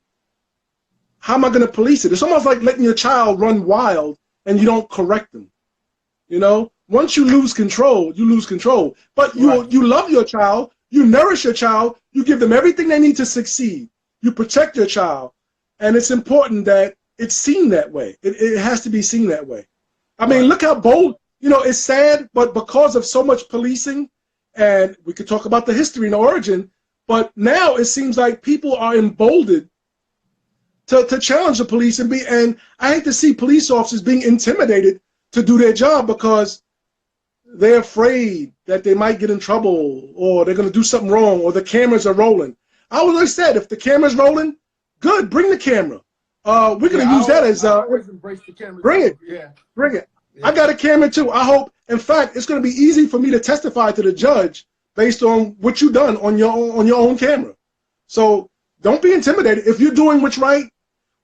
how am I going to police it? It's almost like letting your child run wild and you don't correct them. Once you lose control, you lose control. But you love your child, you nourish your child, you give them everything they need to succeed. You protect your child, and it's important that it's seen that way. It has to be seen that way. I mean, look how bold. It's sad, but because of so much policing, and we could talk about the history and the origin, but now it seems like people are emboldened to challenge the police and I hate to see police officers being intimidated to do their job because they're afraid that they might get in trouble or they're going to do something wrong or the cameras are rolling. I always said, if the camera's rolling, good, bring the camera. We're going to use that as always embrace the camera. Bring it. Yeah. Bring it. Yeah. I got a camera too. I hope, in fact, it's going to be easy for me to testify to the judge based on what you've done on your own camera. So don't be intimidated. If you're doing what's right,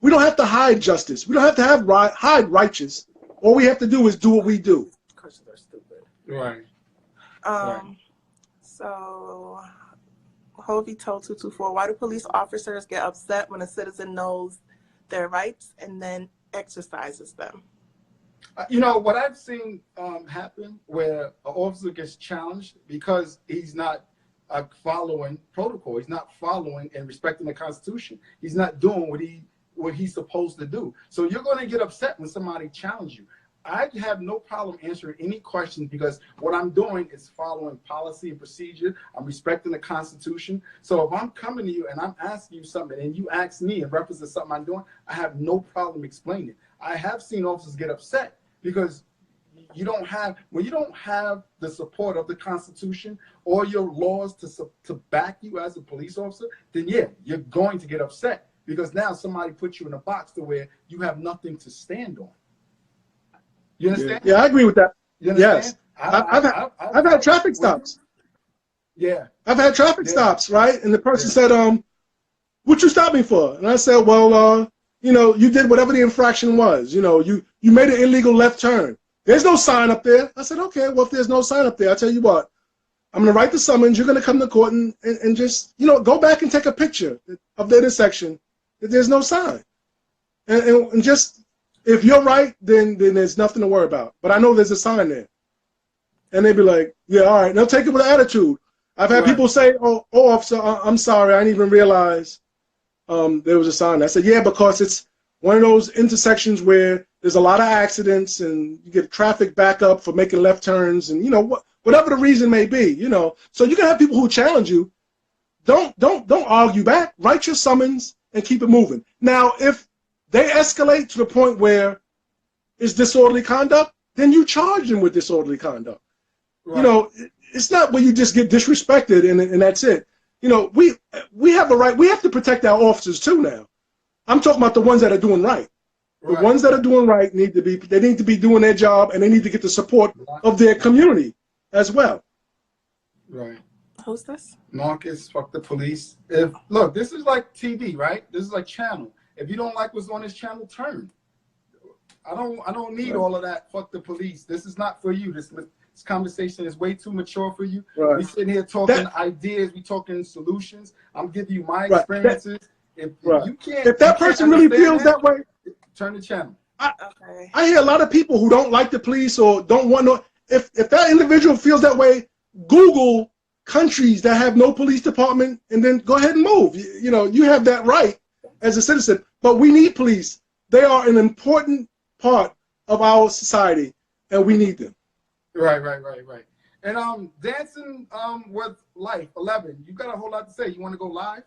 we don't have to hide justice. We don't have to hide righteous. All we have to do is do what we do. Because they're stupid. Right. So, Hovey told 224, why do police officers get upset when a citizen knows their rights and then exercises them? What I've seen happen where an officer gets challenged because he's not following protocol. He's not following and respecting the Constitution. He's not doing what he's supposed to do. So you're going to get upset when somebody challenges you. I have no problem answering any questions because what I'm doing is following policy and procedure. I'm respecting the Constitution. So if I'm coming to you and I'm asking you something and you ask me in reference to something I'm doing, I have no problem explaining it. I have seen officers get upset because when you don't have the support of the Constitution or your laws to back you as a police officer, then yeah, you're going to get upset because now somebody puts you in a box to where you have nothing to stand on. You understand? Yeah, I agree with that. You yes. understand? I've had traffic stops. Yeah. I've had traffic stops, right? And the person said, what you stopped me for? And I said, well, you did whatever the infraction was. You made an illegal left turn. There's no sign up there. I said, okay, well, if there's no sign up there, I'll tell you what. I'm going to write the summons. You're going to come to court and just, go back and take a picture of the intersection if there's no sign. And just, if you're right, then there's nothing to worry about. But I know there's a sign there. And they'd be like, yeah, all right. And they'll take it with attitude. I've had people say, oh, officer, I'm sorry. I didn't even realize there was a sign. I said, yeah, because it's one of those intersections where there's a lot of accidents and you get traffic backup for making left turns and, whatever the reason may be, So you can have people who challenge you, don't argue back. Write your summons and keep it moving. Now, if they escalate to the point where it's disorderly conduct, then you charge them with disorderly conduct. Right. You know, it's not where you just get disrespected and that's it. You know, we have a right. We have to protect our officers too now. I'm talking about the ones that are doing right. The ones that are doing right need to be doing their job, and they need to get the support of their community as well. Right. Who's this? Marcus, fuck the police. Look, this is like TV, right? This is like channel. If you don't like what's on this channel, turn. I don't need all of that. Fuck the police. This is not for you. This conversation is way too mature for you. Right. We sitting here talking ideas. We talking solutions. I'm giving you my experiences. If you can't, if that person really feels that way, turn the channel. I hear a lot of people who don't like the police or don't want to. If that individual feels that way, Google countries that have no police department and then go ahead and move. You know, you have that right as a citizen. But we need police. They are an important part of our society, and we need them. Right. And dancing with life 11. You got a whole lot to say. You want to go live?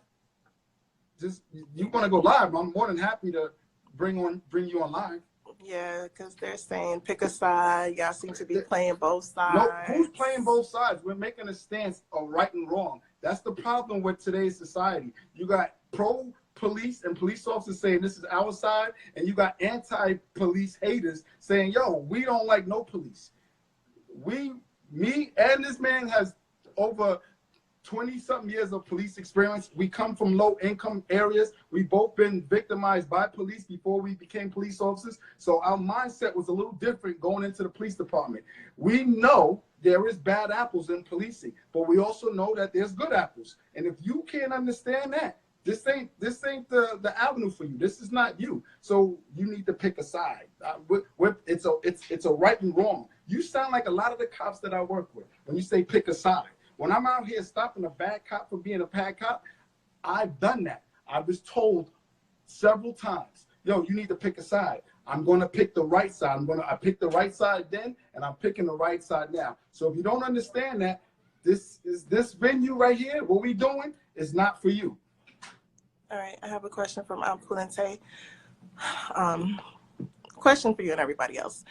You want to go live? I'm more than happy to bring you on live. Yeah, because they're saying pick a side. Y'all seem to be playing both sides. No, who's playing both sides? We're making a stance of right and wrong. That's the problem with today's society. You got pro-police and police officers saying this is our side, and you got anti-police haters saying, yo, we don't like no police. Me and this man has over 20-something years of police experience. We come from low-income areas. We both been victimized by police before we became police officers. So our mindset was a little different going into the police department. We know there is bad apples in policing, but we also know that there's good apples. And if you can't understand that, this ain't the avenue for you. This is not you. So you need to pick a side. It's a right and wrong. You sound like a lot of the cops that I work with when you say pick a side. When I'm out here stopping a bad cop from being a bad cop, I've done that. I was told several times, yo, you need to pick a side. I'm going to pick the right side. I picked the right side then, and I'm picking the right side now. So if you don't understand that, this venue right here, what we doing is not for you. All right, I have a question from Pulente. Question for you and everybody else.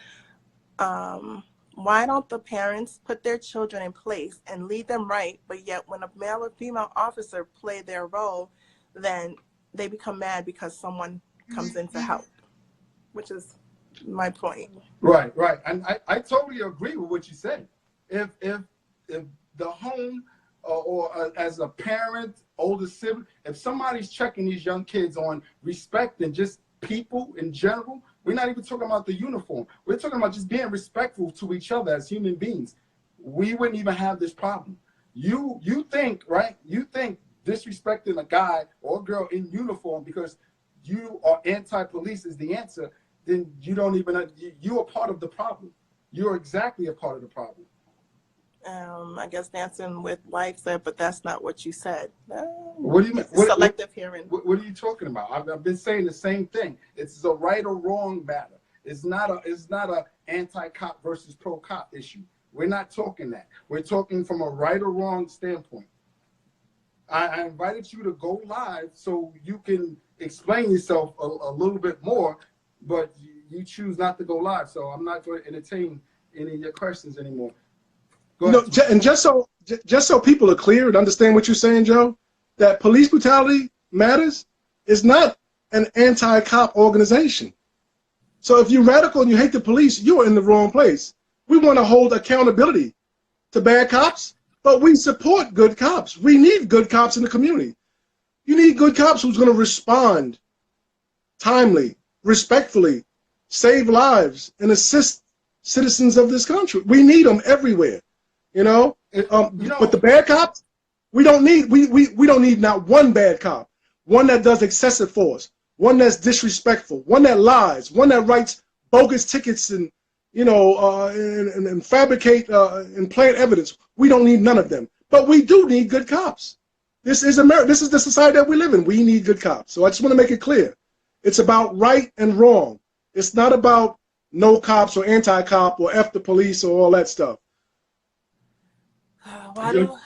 Why don't the parents put their children in place and lead them right, but yet when a male or female officer play their role, then they become mad because someone comes in to help, which is my point. Right. And I totally agree with what you said. If the home or as a parent, older sibling, if somebody's checking these young kids on respect and just people in general, we're not even talking about the uniform. We're talking about just being respectful to each other as human beings. We wouldn't even have this problem. You think, right? You think disrespecting a guy or a girl in uniform because you are anti-police is the answer, then you don't even, you're a part of the problem. You're exactly a part of the problem. I guess dancing with life said, but that's not what you said. What do you mean? Selective hearing. What are you talking about? I've been saying the same thing. It's a right or wrong matter. It's not a anti-cop versus pro-cop issue. We're not talking that. We're talking from a right or wrong standpoint. I invited you to go live so you can explain yourself a little bit more, but you choose not to go live. So I'm not going to entertain any of your questions anymore. No, and just so people are clear and understand what you're saying, Joe, that police brutality matters is not an anti-cop organization. So if you're radical and you hate the police, you're in the wrong place. We want to hold accountability to bad cops, but we support good cops. We need good cops in the community. You need good cops who's going to respond timely, respectfully, save lives, and assist citizens of this country. We need them everywhere. You know, but the bad cops, we don't need not one bad cop, one that does excessive force, one that's disrespectful, one that lies, one that writes bogus tickets and and fabricate and plant evidence. We don't need none of them, but we do need good cops. This is America. This is the society that we live in. We need good cops. So I just want to make it clear. It's about right and wrong. It's not about no cops or anti-cop or F the police or all that stuff.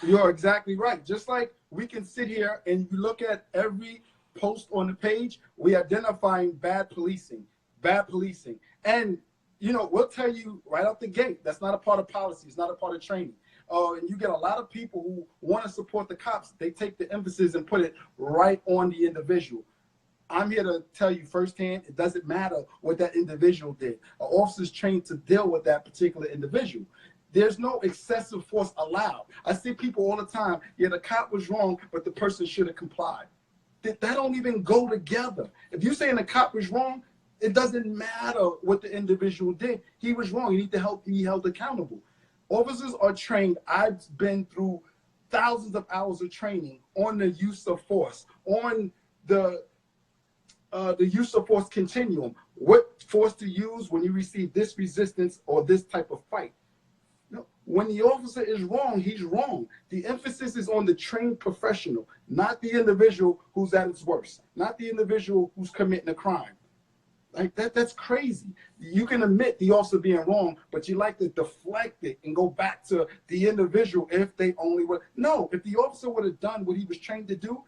You're exactly right. Just like we can sit here and you look at every post on the page, we identifying bad policing. And, you know, we'll tell you right out the gate, that's not a part of policy. It's not a part of training. And you get a lot of people who want to support the cops. They take the emphasis and put it right on the individual. I'm here to tell you firsthand, it doesn't matter what that individual did. An officer's trained to deal with that particular individual. There's no excessive force allowed. I see people all the time, yeah, the cop was wrong, but the person should have complied. That don't even go together. If you're saying the cop was wrong, it doesn't matter what the individual did. He was wrong. You need to be held accountable. Officers are trained. I've been through thousands of hours of training on the use of force, on the use of force continuum. What force to use when you receive this resistance or this type of fight. No, when the officer is wrong, he's wrong. The emphasis is on the trained professional, not the individual who's at its worst, not the individual who's committing a crime. Like that's crazy. You can admit the officer being wrong, but you like to deflect it and go back to the individual if they only would. No, if the officer would have done what he was trained to do,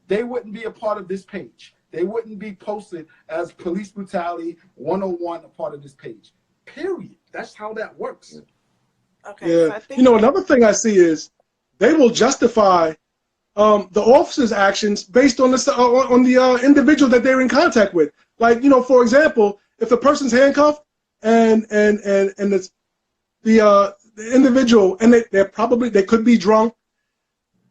they wouldn't be a part of this page. They wouldn't be posted as police brutality 101 a part of this page. Period. That's how that works. Okay. Yeah. So I think, you know, another thing I see is they will justify the officer's actions based on the individual that they're in contact with. Like, you know, for example, if the person's handcuffed and it's the individual and they could be drunk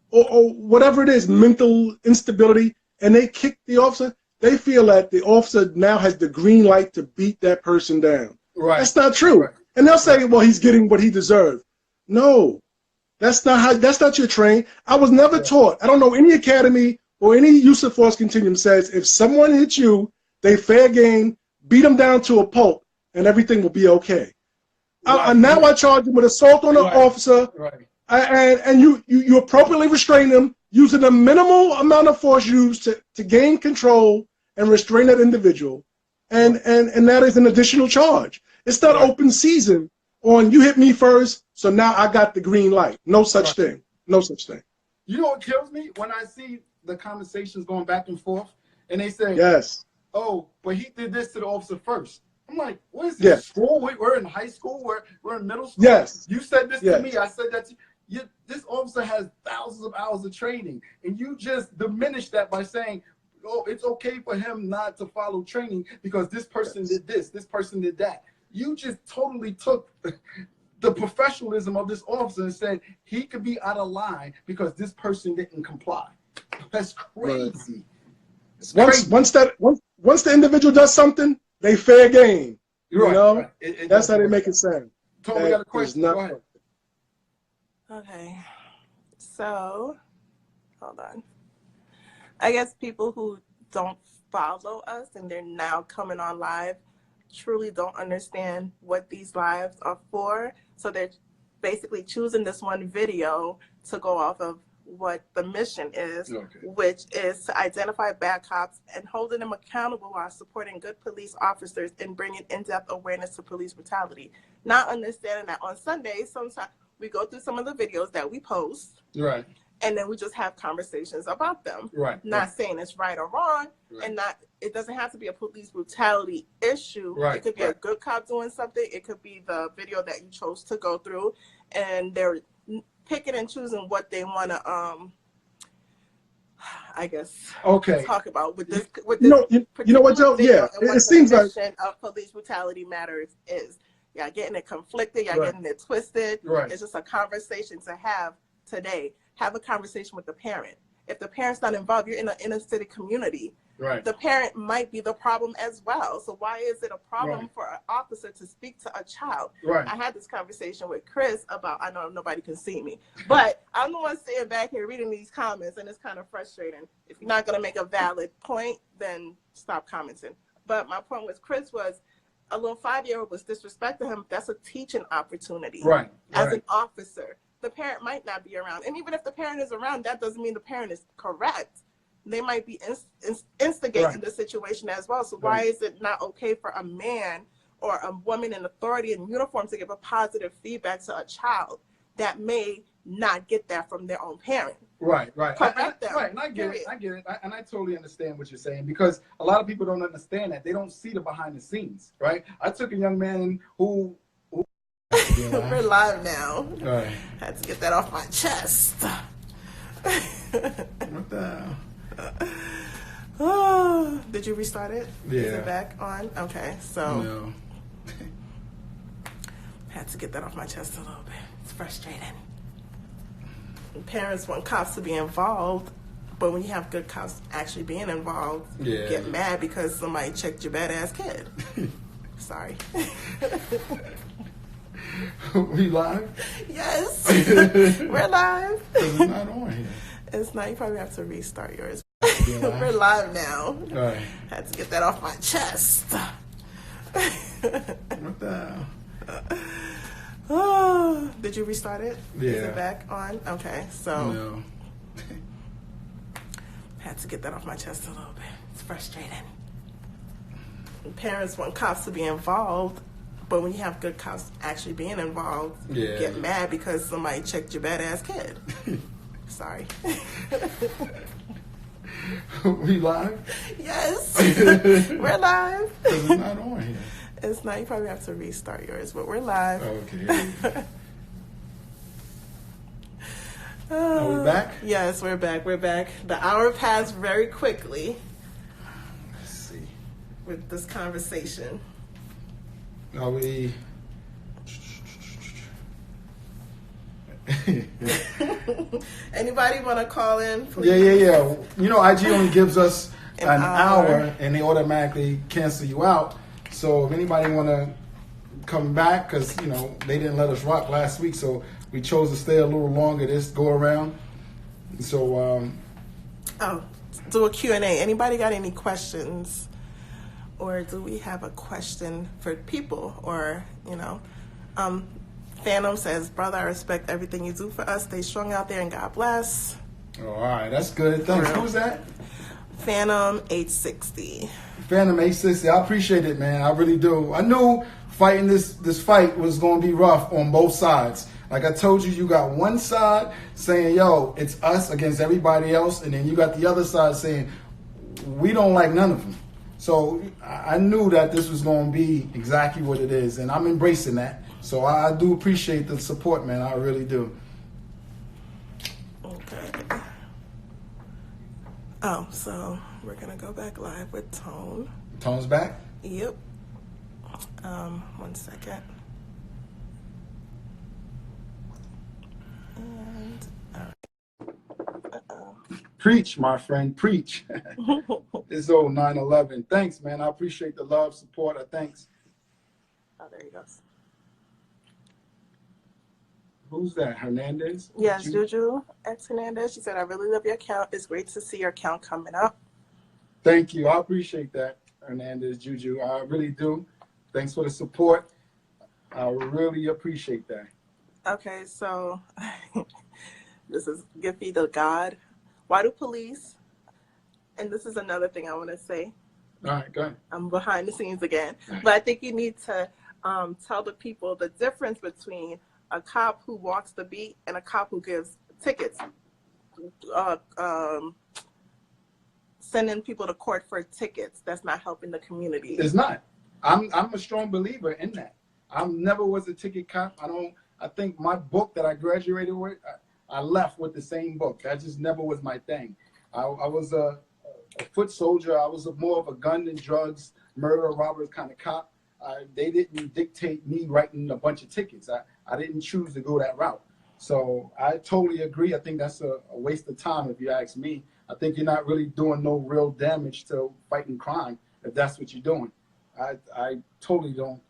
or whatever it is, mental instability, and they kick the officer, they feel that the officer now has the green light to beat that person down. Right. That's not true. Right. And they'll say, well, he's getting what he deserved. No, that's not your train. I was never taught. I don't know any academy or any use of force continuum says if someone hits you, they fair game, beat them down to a pulp, and everything will be okay. Right. Now I charge them with assault on an officer, and you appropriately restrain them using the minimal amount of force used to gain control and restrain that individual, and that is an additional charge. It's not open season on you hit me first, so now I got the green light. No such thing. No such thing. You know what kills me? When I see the conversations going back and forth, and they say, yes, oh, but he did this to the officer first. I'm like, what is this? School? We're in high school. We're in middle school. Yes. You said this to me. I said that to you. This officer has thousands of hours of training, and you just diminish that by saying, oh, it's okay for him not to follow training because this person did this person did that. You just totally took the professionalism of this officer and said he could be out of line because this person didn't comply. That's crazy. Once the individual does something, they fair game. You know? That's how they make it sound. Tom, we got a question. Go ahead. Okay. So, hold on. I guess people who don't follow us and they're now coming on live truly don't understand what these lives are for. So they're basically choosing this one video to go off of what the mission is, which is to identify bad cops and holding them accountable while supporting good police officers and bringing in-depth awareness to police brutality. Not understanding that on Sundays, sometimes we go through some of the videos that we post, and then we just have conversations about them. Not saying it's right or wrong, and it doesn't have to be a police brutality issue. It could be a good cop doing something. It could be the video that you chose to go through, and they're picking and choosing what they want to, I guess, talk about with this. With this you know what, Joe? Yeah, it seems like of police brutality matters is y'all getting it conflicted, y'all getting it twisted. It's just a conversation to have today. Have a conversation with the parent. If the parent's not involved, you're in an inner city community. The parent might be the problem as well. So why is it a problem for an officer to speak to a child? I had this conversation with Chris about, I know nobody can see me, but I'm the one sitting back here reading these comments, and it's kind of frustrating. If you're not going to make a valid point, then stop commenting. But my point with Chris was, a little 5-year-old was disrespecting him. That's a teaching opportunity. As an officer, the parent might not be around. And even if the parent is around, that doesn't mean the parent is correct. They might be instigating the situation as well. So why is it not okay for a man or a woman in authority in uniform to give a positive feedback to a child that may not get that from their own parent? Right. correct them. Right, and I get it. Period. I get it, and I totally understand what you're saying, because a lot of people don't understand that. They don't see the behind the scenes, right? I took a young man who We're live now. All right. Had to get that off my chest. What the hell? Oh, did you restart it? Yeah. Is it back on? Okay, so No. had to get that off my chest a little bit. It's frustrating. Parents want cops to be involved, but when you have good cops actually being involved, you Yeah. get mad because somebody checked your badass kid. Sorry. We live? Yes. We're live. It's not on here. It's not. You probably have to restart yours. Yeah, live? We're live now. All right. Had to get that off my chest. What the hell? Oh, did you restart it? Yeah. Is it back on? Okay, so No. had to get that off my chest a little bit. It's frustrating. Parents want cops to be involved, but when you have good cops actually being involved, you Yeah. get mad because somebody checked your badass kid. Sorry. We live? Yes. We're live. It's not on here. It's not. You probably have to restart yours, but we're live. Okay. Are we back? Yes, we're back. We're back. The hour passed very quickly Let's see. with this conversation. Are we? Anybody want to call in? Please? Yeah. You know, IG only gives us An an hour. hour, and they automatically cancel you out. So if anybody want to come back, because you know they didn't let us rock last week, so we chose to stay a little longer this go around. So Oh, do a Q&A. Anybody got any questions? Or do we have a question for people? Or, you know, Phantom says, brother, I respect everything you do for us. Stay strong out there and God bless. all right, that's good. Thanks. Real. Who's that? Phantom 860. Phantom 860. I appreciate it, man. I really do. I knew fighting this fight was going to be rough on both sides. Like I told you, you got one side saying, yo, it's us against everybody else. And then you got the other side saying, we don't like none of them. So I knew that this was going to be exactly what it is. And I'm embracing that. So I do appreciate the support, man. I really do. Okay. Oh, so we're going to go back live with Tone. Tone's back? Yep. 1 second. And, all right. Preach, my friend, preach. It's old 9/11. Thanks, man. I appreciate the love, support. Thanks. Oh, there he goes. Who's that? Hernandez? Yes, Ju- Juju X Hernandez. She said, I really love your account. It's great to see your account coming up. Thank you. I appreciate that, Hernandez, Juju. I really do. Thanks for the support. I really appreciate that. Okay, so this is Giffy the God. Why do police, and this is another thing I want to say. All right, go ahead. I'm behind the scenes again, but I think you need to tell the people the difference between a cop who walks the beat and a cop who gives tickets. Sending people to court for tickets, that's not helping the community. It's not. I'm a strong believer in that. I never was a ticket cop. I think my book that I graduated with, I left with the same book. That just never was my thing. I was a foot soldier. I was more of a gun and drugs, murder, robbers kind of cop. They didn't dictate me writing a bunch of tickets. I didn't choose to go that route. So I totally agree. I think that's a waste of time if you ask me. I think you're not really doing no real damage to fighting crime if that's what you're doing. I totally don't.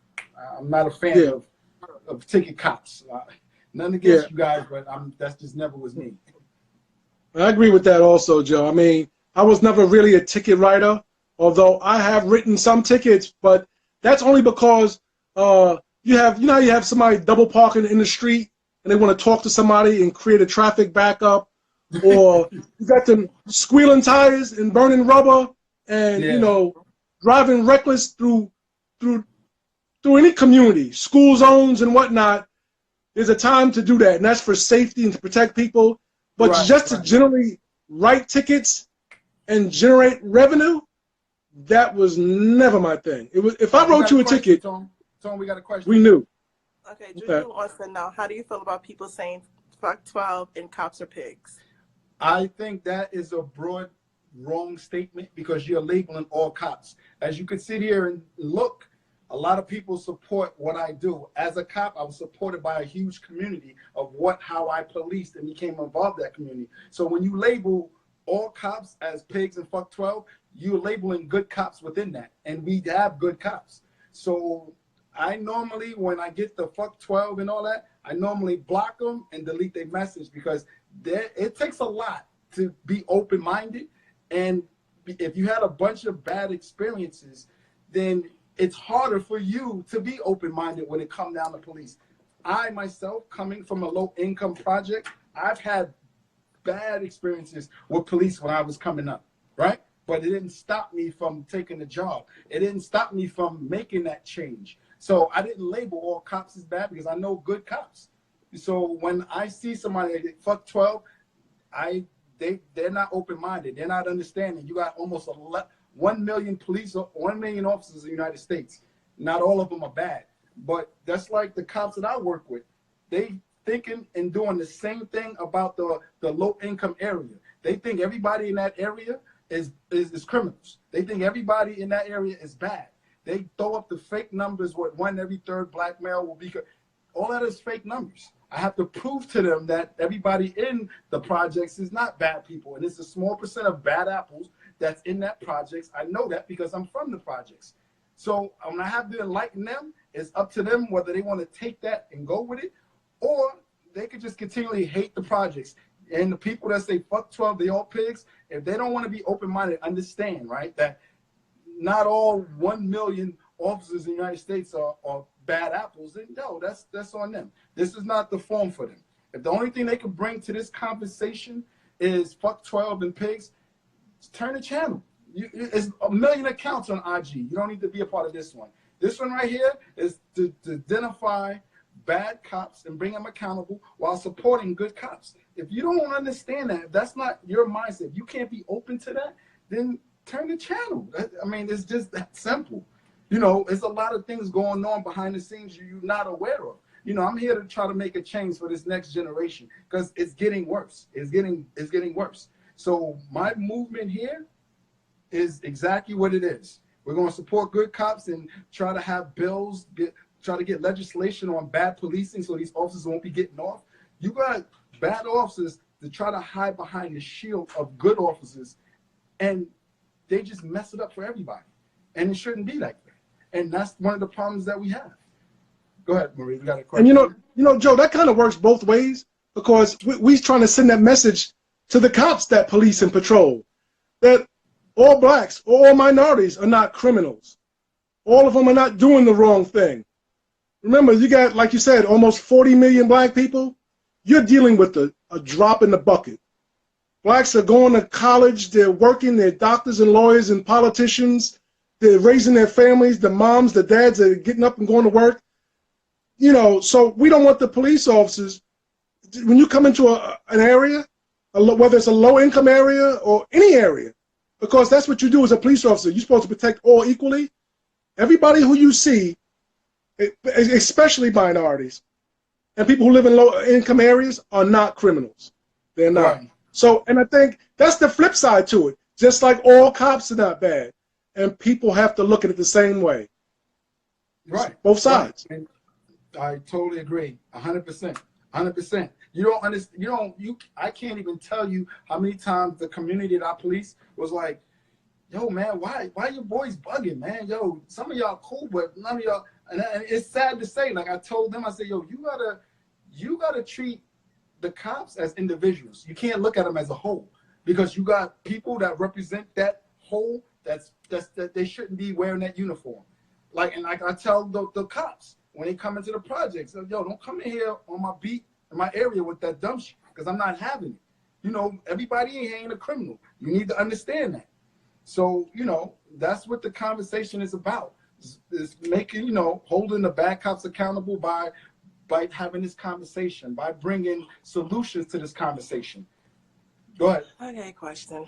I'm not a fan of ticket cops. Nothing against you guys, but that's just never was me. I agree with that also, Joe. I mean, I was never really a ticket writer, although I have written some tickets, but that's only because you have somebody double parking in the street and they want to talk to somebody and create a traffic backup, or you got them squealing tires and burning rubber and driving reckless through any community, school zones and whatnot. There's a time to do that, and that's for safety and to protect people. but Right, just to right. generally write tickets and generate revenue, that was never my thing. It was, if I We wrote got you a question, ticket, Tom. Tom, we got a question. we knew. Okay, Okay. Juju wants to know, how do you feel about people saying fuck 12 and cops are pigs? I think that is a broad wrong statement because you're labeling all cops. As you can sit here and look, a lot of people support what I do. As a cop, I was supported by a huge community of how I policed and became involved in that community. So when you label all cops as pigs and fuck 12, you're labeling good cops within that. And we have good cops. So I normally, when I get the fuck 12 and all that, I normally block them and delete their message because it takes a lot to be open-minded. And if you had a bunch of bad experiences, then it's harder for you to be open-minded when it comes down to police. I myself, coming from a low-income project, I've had bad experiences with police when I was coming up, right? But it didn't stop me from taking the job. It didn't stop me from making that change. So I didn't label all cops as bad because I know good cops. So when I see somebody like fuck 12, they're not open-minded. They're not understanding. You got almost 1 million 1 million officers in the United States. Not all of them are bad, but that's like the cops that I work with. They thinking and doing the same thing about the low-income area. They think everybody in that area is criminals. They think everybody in that area is bad. They throw up the fake numbers, what 1 every 3rd black male will be. All that is fake numbers. I have to prove to them that everybody in the projects is not bad people. And it's a small percent of bad apples that's in that projects. I know that because I'm from the projects. So when I have to enlighten them, it's up to them whether they want to take that and go with it, or they could just continually hate the projects. And the people that say fuck 12, they all pigs, if they don't want to be open-minded, understand, right, that not all 1 million officers in the United States are bad apples, then no, that's on them. This is not the forum for them. If the only thing they can bring to this conversation is fuck 12 and pigs, turn the channel. It's 1 million accounts on IG. You don't need to be a part of this one. This one right here is to identify bad cops and bring them accountable while supporting good cops. If you don't understand that, if that's not your mindset, if you can't be open to that, then turn the channel. I mean, it's just that simple. You know, there's a lot of things going on behind the scenes you're not aware of. You know, I'm here to try to make a change for this next generation because it's getting worse. It's getting worse. So my movement here is exactly what it is. We're going to support good cops and try to have bills, try to get legislation on bad policing so these officers won't be getting off. You got bad officers to try to hide behind the shield of good officers, and they just mess it up for everybody. And it shouldn't be like that. And that's one of the problems that we have. Go ahead, Marie. We got a question. And you know, Joe, that kind of works both ways because we're trying to send that message to the cops that police and patrol that all blacks or all minorities are not criminals. All of them are not doing the wrong thing. Remember, you got, like you said, almost 40 million black people. You're dealing with a drop in the bucket. Blacks are going to college. They're working. They're doctors and lawyers and politicians. They're raising their families. The moms, the dads are getting up and going to work. You know, so we don't want the police officers, when you come into an area, whether it's a low-income area or any area, because that's what you do as a police officer. You're supposed to protect all equally. Everybody who you see, especially minorities and people who live in low-income areas, are not criminals. They're not. Right. So, and I think that's the flip side to it. Just like all cops are not bad, and people have to look at it the same way. Right. Both sides. Right. I totally agree. 100%. 100%. You don't understand. I can't even tell you how many times the community that I police was like, yo, man, why your boys bugging, man? Yo, some of y'all cool, but none of y'all. And it's sad to say. Like I told them, I said, yo, you gotta treat the cops as individuals. You can't look at them as a whole because you got people that represent that whole. That they shouldn't be wearing that uniform. Like I tell the cops when they come into the projects, yo, don't come in here on my beat in my area with that dumb shit because I'm not having it. You know, everybody in here ain't a criminal. You need to understand that. So, you know, that's what the conversation is about. Is making, holding the bad cops accountable by having this conversation, by bringing solutions to this conversation. Go ahead. Okay, question.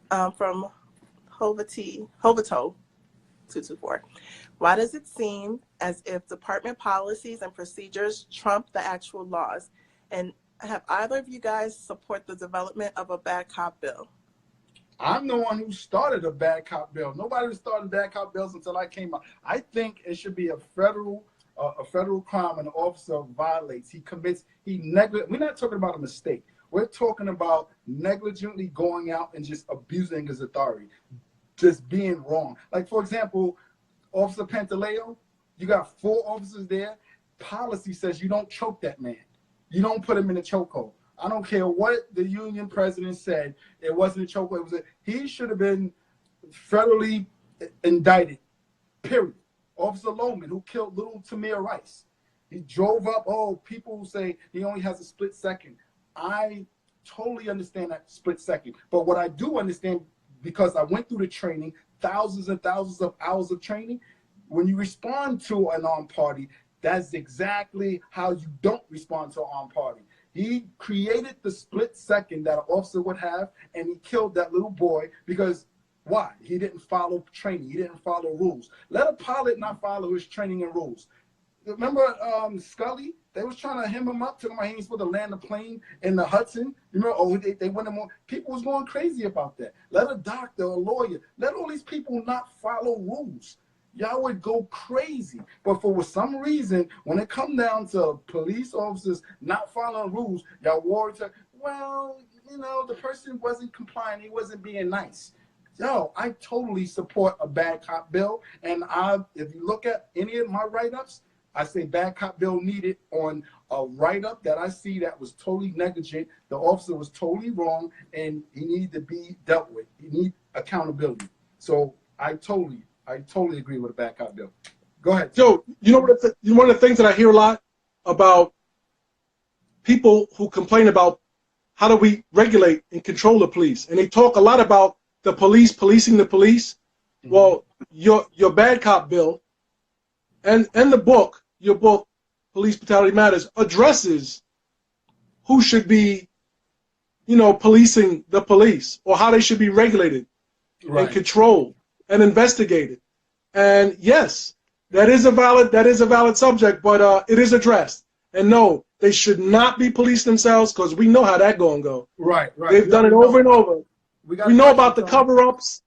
From Hovato 224. Why does it seem as if department policies and procedures trump the actual laws? And have either of you guys support the development of a bad cop bill? I'm the one who started a bad cop bill. Nobody started bad cop bills until I came out. I think it should be a federal crime when an officer violates. We're not talking about a mistake. We're talking about negligently going out and just abusing his authority, just being wrong. Like, for example, Officer Pantaleo, you got 4 officers there. Policy says you don't choke that man. You don't put him in a chokehold. I don't care what the union president said. It wasn't a chokehold. He should have been federally indicted, period. Officer Lohman, who killed little Tamir Rice. He drove up. Oh, people say he only has a split second. I totally understand that split second. But what I do understand, because I went through the training, thousands and thousands of hours of training, when you respond to an armed party, that's exactly how you don't respond to an armed party. He created the split second that an officer would have, and he killed that little boy because why? He didn't follow training. He didn't follow rules. Let a pilot not follow his training and rules. Remember Scully? They was trying to hem him up, talking about he ain't supposed to land the plane in the Hudson. You remember? Oh, they went him on. People was going crazy about that. Let a doctor, a lawyer, let all these people not follow rules. Y'all would go crazy. But for some reason, when it come down to police officers not following rules, y'all worried to, well, you know, the person wasn't complying. He wasn't being nice. Yo, I totally support a bad cop bill. And if you look at any of my write-ups, I say bad cop bill needed on a write-up that I see that was totally negligent. The officer was totally wrong, and he needed to be dealt with. He need accountability. So I totally agree with a bad cop bill. Go ahead. Joe, you know what? One of the things that I hear a lot about people who complain about how do we regulate and control the police, and they talk a lot about the police policing the police. Mm-hmm. Well, your bad cop bill and your book, Police Brutality Matters, addresses who should be, policing the police, or how they should be regulated and controlled and investigated. And yes, that is a valid subject, but it is addressed. And no, they should not be police themselves, because we know how that going to go. Right. They've done it over and over. We know about the cover-ups.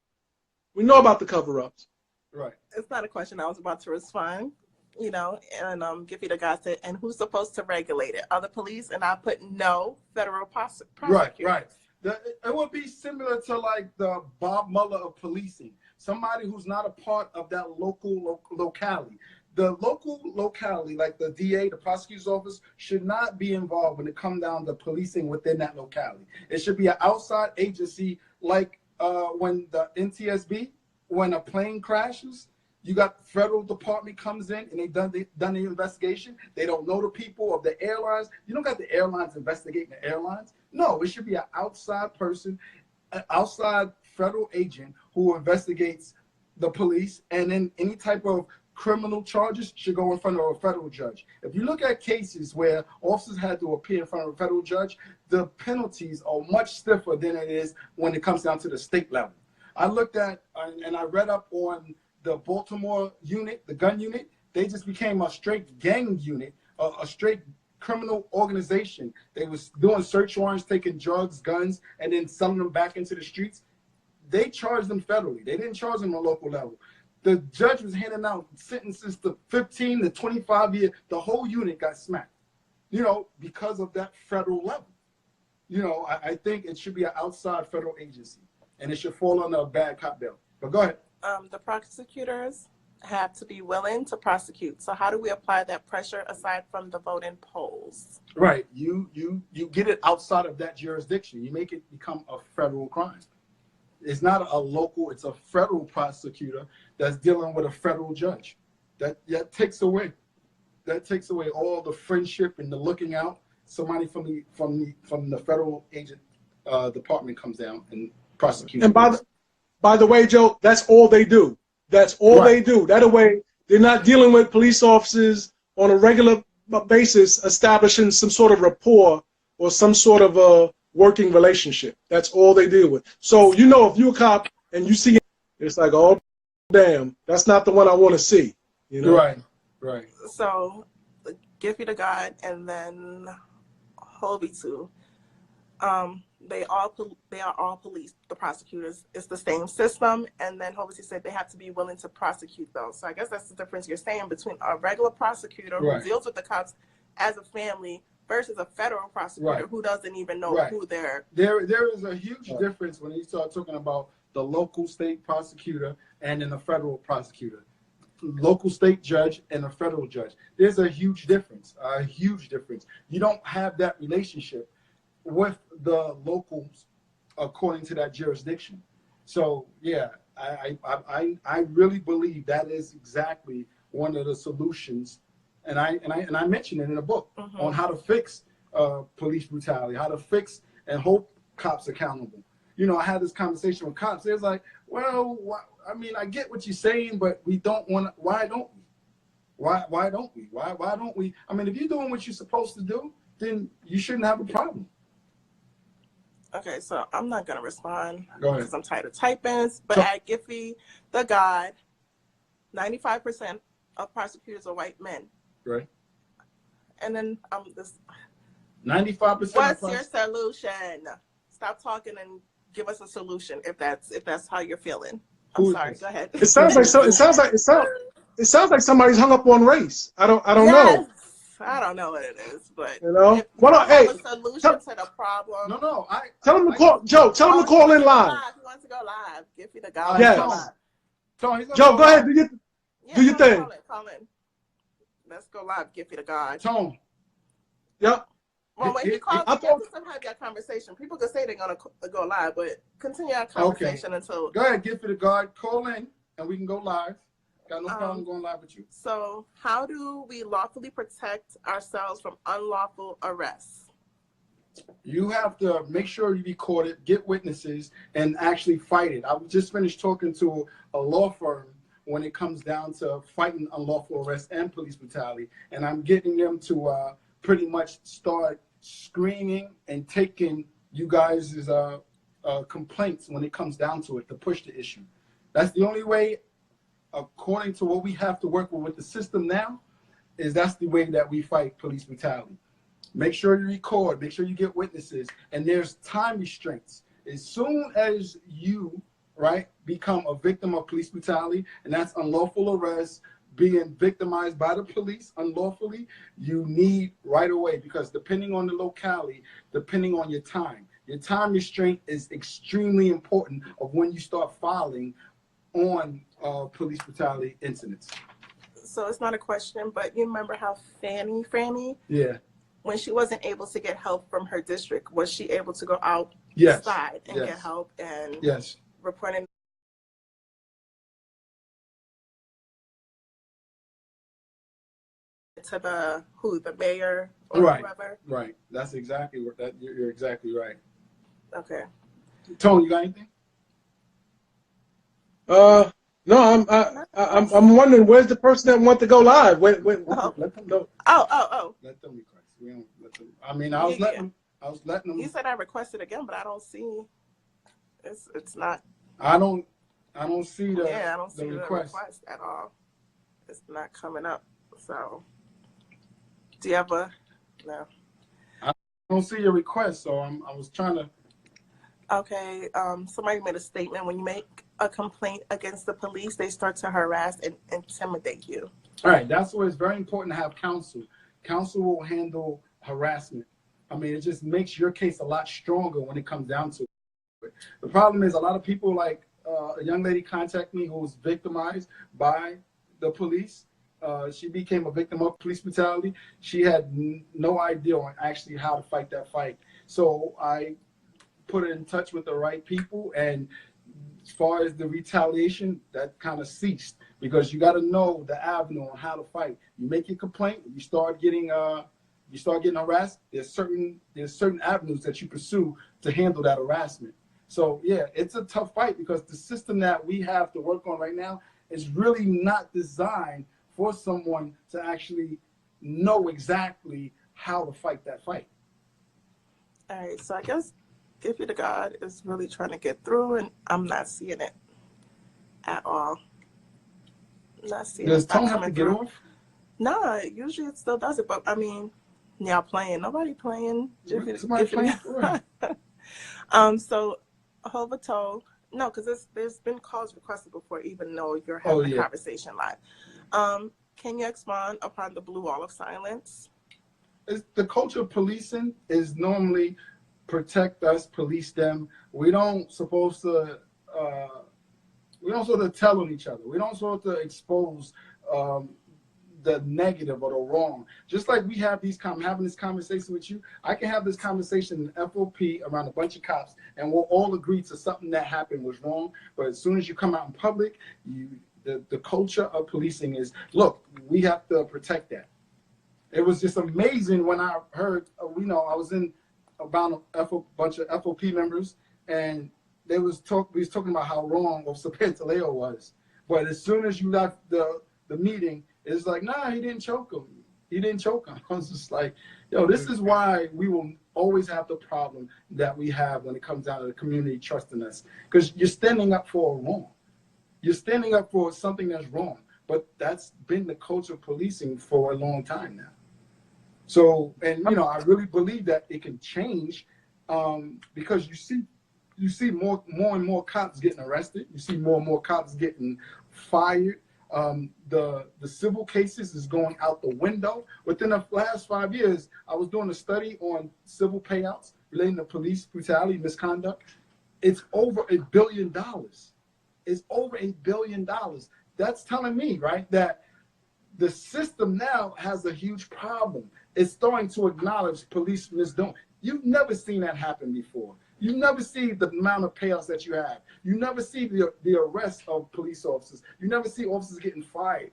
We know about the cover-ups. Right. It's not a question I was about to respond, and give you the guy said, and who's supposed to regulate it? Are the police? And I put no, federal prosecutors. Right. It would be similar to like the Bob Mueller of policing. Somebody who's not a part of that local locality. The local locality, like the DA, the prosecutor's office, should not be involved when it comes down to policing within that locality. It should be an outside agency, like when the NTSB, when a plane crashes, you got federal department comes in and they done the investigation. They don't know the people of the airlines. You don't got the airlines investigating the airlines. No, it should be an outside person, an outside federal agent who investigates the police, and then any type of criminal charges should go in front of a federal judge. If you look at cases where officers had to appear in front of a federal judge, the penalties are much stiffer than it is when it comes down to the state level. I looked at and I read up on the Baltimore unit, the gun unit. They just became a straight gang unit, a straight criminal organization. They was doing search warrants, taking drugs, guns, and then selling them back into the streets. They charged them federally. They didn't charge them on a local level. The judge was handing out sentences to 15 to 25 years. The whole unit got smacked, because of that federal level. I think it should be an outside federal agency, and it should fall under a bad cop bill. But go ahead. The prosecutors have to be willing to prosecute. So how do we apply that pressure aside from the voting polls? Right. You get it outside of that jurisdiction. You make it become a federal crime. It's not a local, it's a federal prosecutor that's dealing with a federal judge. That takes away all the friendship and the looking out. Somebody from the federal agent department comes down and prosecutes. And by the way, Joe, that's all they do. That's all they do. That way, they're not dealing with police officers on a regular basis, establishing some sort of rapport or some sort of working relationship. That's all they deal with. So, you know, if you're a cop and you see it, it's like, oh, damn, that's not the one I want to see. You know? Right, right. So, Giffy to God and then Hobie too. They are all police, the prosecutors. It's the same system. And then Hobie said they have to be willing to prosecute those. So I guess that's the difference you're saying between a regular prosecutor who deals with the cops as a family versus a federal prosecutor who doesn't even know who they're. There is a huge difference when you start talking about the local state prosecutor and then a federal prosecutor. Local state judge and a federal judge. There's a huge difference. You don't have that relationship with the locals according to that jurisdiction. So yeah, I really believe that is exactly one of the solutions, and I mentioned it in a book on how to fix police brutality, how to fix and hold cops accountable. You know, I had this conversation with cops. They was like, well, I mean, I get what you're saying, but we don't want to. Why don't we? Why don't we? Why don't we? I mean, if you're doing what you're supposed to do, then you shouldn't have a problem. Okay, so I'm not going to respond Go ahead. because I'm tired of typing. But at Giffy, the God, 95% of prosecutors are white men. Right. And then this. 95%. What's your solution? Stop talking and give us a solution if that's how you're feeling. I'm sorry. Go ahead. It sounds like somebody's hung up on race. I don't know. I don't know what it is, but you know, hey, a solution to the problem. No. Tell him to call Joe. Tell him to call in live. He wants to go live. Give me the guy. Yes. Joe, go ahead. Do your thing. Call in. Let's go live. Give me the guy. Tone. Yep. Well, when he calls, we can still have that conversation. People can say they're gonna go live, but continue our conversation until. Go ahead, give it a guard. Call in, and we can go live. Got no problem going live with you. So, how do we lawfully protect ourselves from unlawful arrests? You have to make sure you record it, get witnesses, and actually fight it. I just finished talking to a law firm when it comes down to fighting unlawful arrest and police brutality, and I'm getting them to pretty much start screening and taking you guys' complaints when it comes down to it to push the issue. That's the only way, according to what we have to work with the system now, that's the way that we fight police brutality. Make sure you record, make sure you get witnesses, and there's time restraints. As soon as you, become a victim of police brutality, and that's unlawful arrest, being victimized by the police unlawfully, you need right away, because depending on the locality, depending on your time restraint is extremely important of when you start filing on police brutality incidents. So it's not a question, but you remember how Franny, when she wasn't able to get help from her district, was she able to go outside and get help and reporting? To the mayor or whoever? Right. That's exactly what you're exactly right. Okay. Tony, you got anything? No, I'm wondering where's the person that want to go live? Let them know. Oh. Let them request. We don't let them. I mean, I was letting them. You said I requested again, but I don't see. It's not. I don't see the. Yeah, I don't see the request at all. It's not coming up. So, do you have a? No. I don't see your request, so I was trying to. Okay. Somebody made a statement. When you make a complaint against the police, they start to harass and intimidate you. All right. That's why it's very important to have counsel. Counsel will handle harassment. I mean, it just makes your case a lot stronger when it comes down to it. The problem is a lot of people, like a young lady contacted me who was victimized by the police. She became a victim of police brutality. She had no idea on actually how to fight that fight. So I put her in touch with the right people, and as far as the retaliation, that kind of ceased, because you got to know the avenue on how to fight. You make your complaint, you start getting harassed. There's certain avenues that you pursue to handle that harassment. So yeah, it's a tough fight, because the system that we have to work on right now is really not designed for someone to actually know exactly how to fight that fight. All right, so I guess Give You to God is really trying to get through, and I'm not seeing it at all. Not seeing Does it. Not tone have to coming get through. off? No, usually it still does it, but I mean, y'all playing. Nobody playing. Somebody playing for real. So Hovato, no, because there's been calls requested before, even though you're Oh, having a yeah. conversation live. Can you expand upon the blue wall of silence? The culture of policing is normally protect us, police them. We don't supposed to tell on each other. We don't supposed to expose the negative or the wrong. Just like we have having this conversation with you, I can have this conversation in FOP around a bunch of cops, and we'll all agree to something that happened was wrong. But as soon as you come out in public, the culture of policing is, look, we have to protect that. It was just amazing when I heard, I was in about a bunch of FOP members, and we was talking about how wrong Officer Pantaleo was. But as soon as you left the meeting, it's like, nah, he didn't choke him. He didn't choke him. I was just like, this is why we will always have the problem that we have when it comes down to the community trusting us. Because you're standing up for a wrong. You're standing up for something that's wrong. But that's been the culture of policing for a long time now. So, and I really believe that it can change because you see more and more cops getting arrested. You see more and more cops getting fired. The civil cases is going out the window. Within the last 5 years, I was doing a study on civil payouts relating to police brutality, misconduct. It's over $1 billion. It's over $1 billion. That's telling me, right, that the system now has a huge problem. It's starting to acknowledge police misdoing. You've never seen that happen before. You never see the amount of payouts that you have. You never see the arrest of police officers. You never see officers getting fired.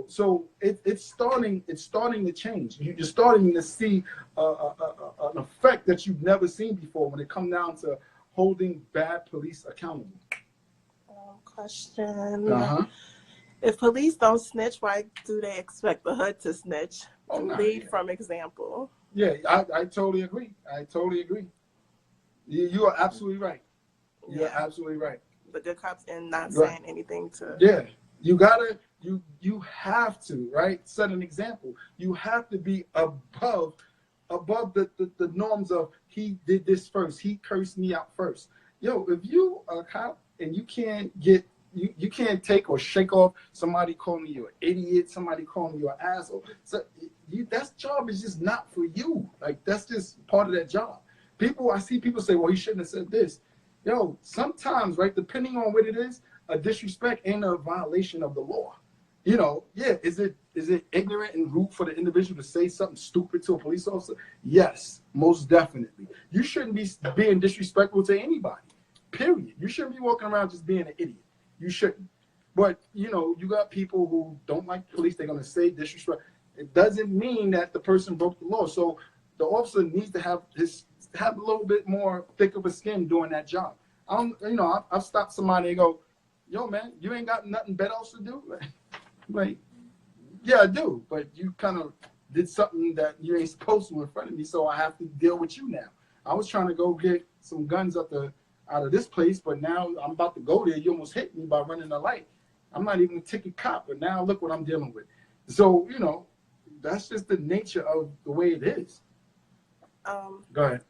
So it's starting to change. You're starting to see an effect that you've never seen before when it comes down to holding bad police accountable. Question. Uh-huh. If police don't snitch, why do they expect the hood to snitch? Lead from example. Yeah, I totally agree. You are absolutely right. You're absolutely right. The good cops and not saying anything to. Yeah, you have to, right, set an example. You have to be above the norms of he did this first. He cursed me out first. If you are a cop and you can't get you can't take or shake off somebody calling you an idiot, somebody calling you an asshole. So that job is just not for you. Like, that's just part of that job. I see people say, well, he shouldn't have said this. Sometimes, right, depending on what it is, a disrespect ain't a violation of the law. Is it ignorant and rude for the individual to say something stupid to a police officer? Yes, most definitely. You shouldn't be being disrespectful to anybody, period. You shouldn't be walking around just being an idiot. You shouldn't. But, you got people who don't like police. They're going to say disrespect. It doesn't mean that the person broke the law. So the officer needs to have a little bit more thick of a skin doing that job. I've stopped somebody and go, yo, man, you ain't got nothing better else to do? Like, yeah, I do. But you kind of did something that you ain't supposed to in front of me, so I have to deal with you now. I was trying to go get some guns out of this place, but now I'm about to go there. You almost hit me by running the light. I'm not even a ticket cop, but now look what I'm dealing with. So, that's just the nature of the way it is. Go ahead.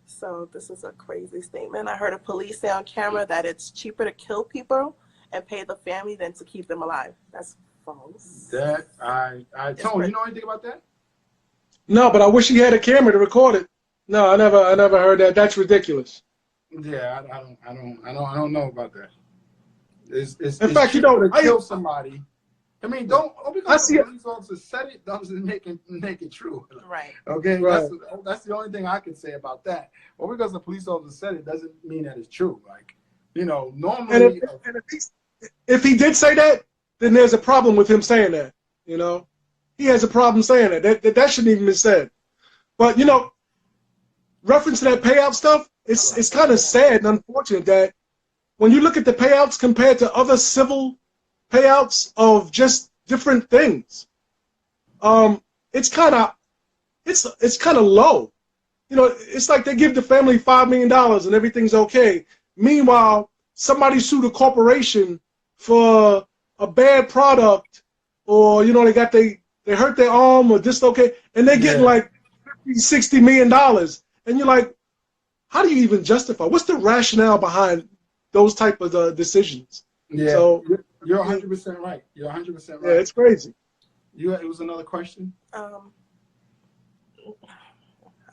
So this is a crazy statement. I heard a police say on camera that it's cheaper to kill people and pay the family than to keep them alive. That's false. That I told you know anything about that? No, but I wish he had a camera to record it. No, I never heard that. That's ridiculous. Yeah, I don't know about that. In fact, to kill somebody. I mean, because the police officer said it doesn't make it true. Right. Okay. Right. That's the only thing I can say about that. Well, because the police officer said it doesn't mean that it's true. Like, normally. And if he did say that, then there's a problem with him saying that. He has a problem saying that. That shouldn't even be said. But reference to that payout stuff, it's kind of sad and unfortunate that when you look at the payouts compared to other civil payouts of just different things, it's kind of low. you know, it's like they give the family $5 million and everything's okay. Meanwhile, somebody sued a corporation for a bad product, or you know, they hurt their arm or dislocate, and they're getting like $50, $60 million, and you're like, how do you even justify? What's the rationale behind those type of decisions? Yeah, so you're 100% right. You're 100% right. Yeah, it's crazy. It was another question.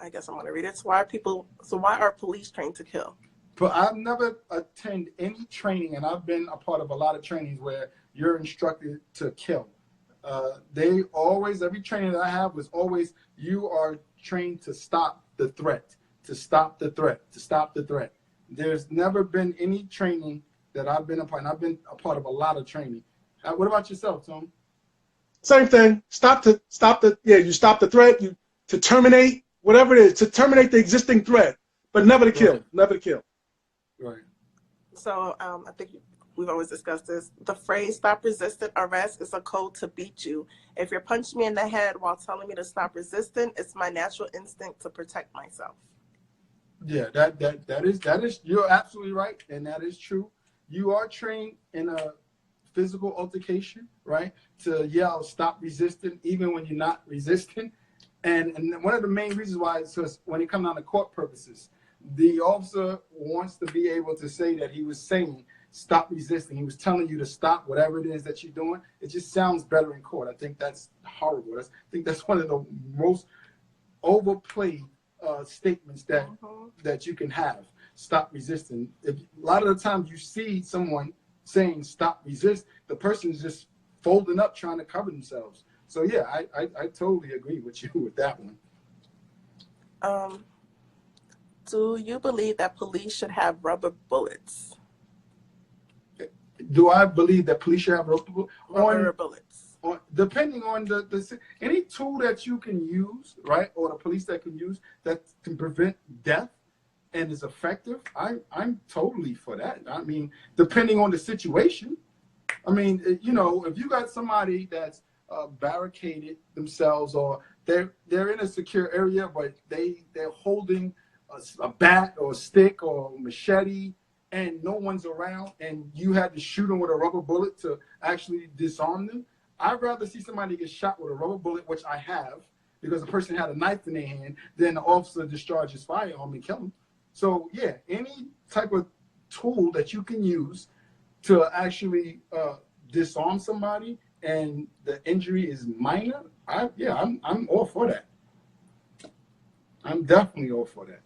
I guess I'm going to read it. So why are police trained to kill? But I've never attended any training, and I've been a part of a lot of trainings where you're instructed to kill. Every training that I have was always, you are trained to stop the threat, to stop the threat, to stop the threat. There's never been any training that I've been a part, and I've been a part of a lot of training. What about yourself, Tom? Same thing. You stop the threat, to terminate, whatever it is, to terminate the existing threat, but never to kill, Right. never to kill. Right. So I think we've always discussed this. The phrase "stop resisting arrest" is a code to beat you. If you're punching me in the head while telling me to stop resisting, it's my natural instinct to protect myself. Yeah, that is you're absolutely right, and that is true. You are trained in a physical altercation, right? To yell, "Stop resisting," even when you're not resisting. And one of the main reasons why is because when it comes down to court purposes, the officer wants to be able to say that he was saying, "Stop resisting." He was telling you to stop whatever it is that you're doing. It just sounds better in court. I think that's horrible. I think that's one of the most overplayed statements that you can have. Stop resisting. A lot of the times you see someone saying "stop resist," the person is just folding up trying to cover themselves. So yeah, I totally agree with you with that one. Do you believe that police should have rubber bullets? Do I believe that police should have Rubber bullets? Depending on the any tool that you can use, right, or the police that can use that can prevent death and is effective, I'm totally for that. I mean, depending on the situation. I mean, you know, if you got somebody that's barricaded themselves, or they're in a secure area, but they're holding a bat or a stick or a machete, and no one's around, and you had to shoot them with a rubber bullet to actually disarm them. I'd rather see somebody get shot with a rubber bullet, which I have, because the person had a knife in their hand, than the officer discharge his firearm and kill him. So yeah, any type of tool that you can use to actually disarm somebody and the injury is minor, I'm all for that. I'm definitely all for that.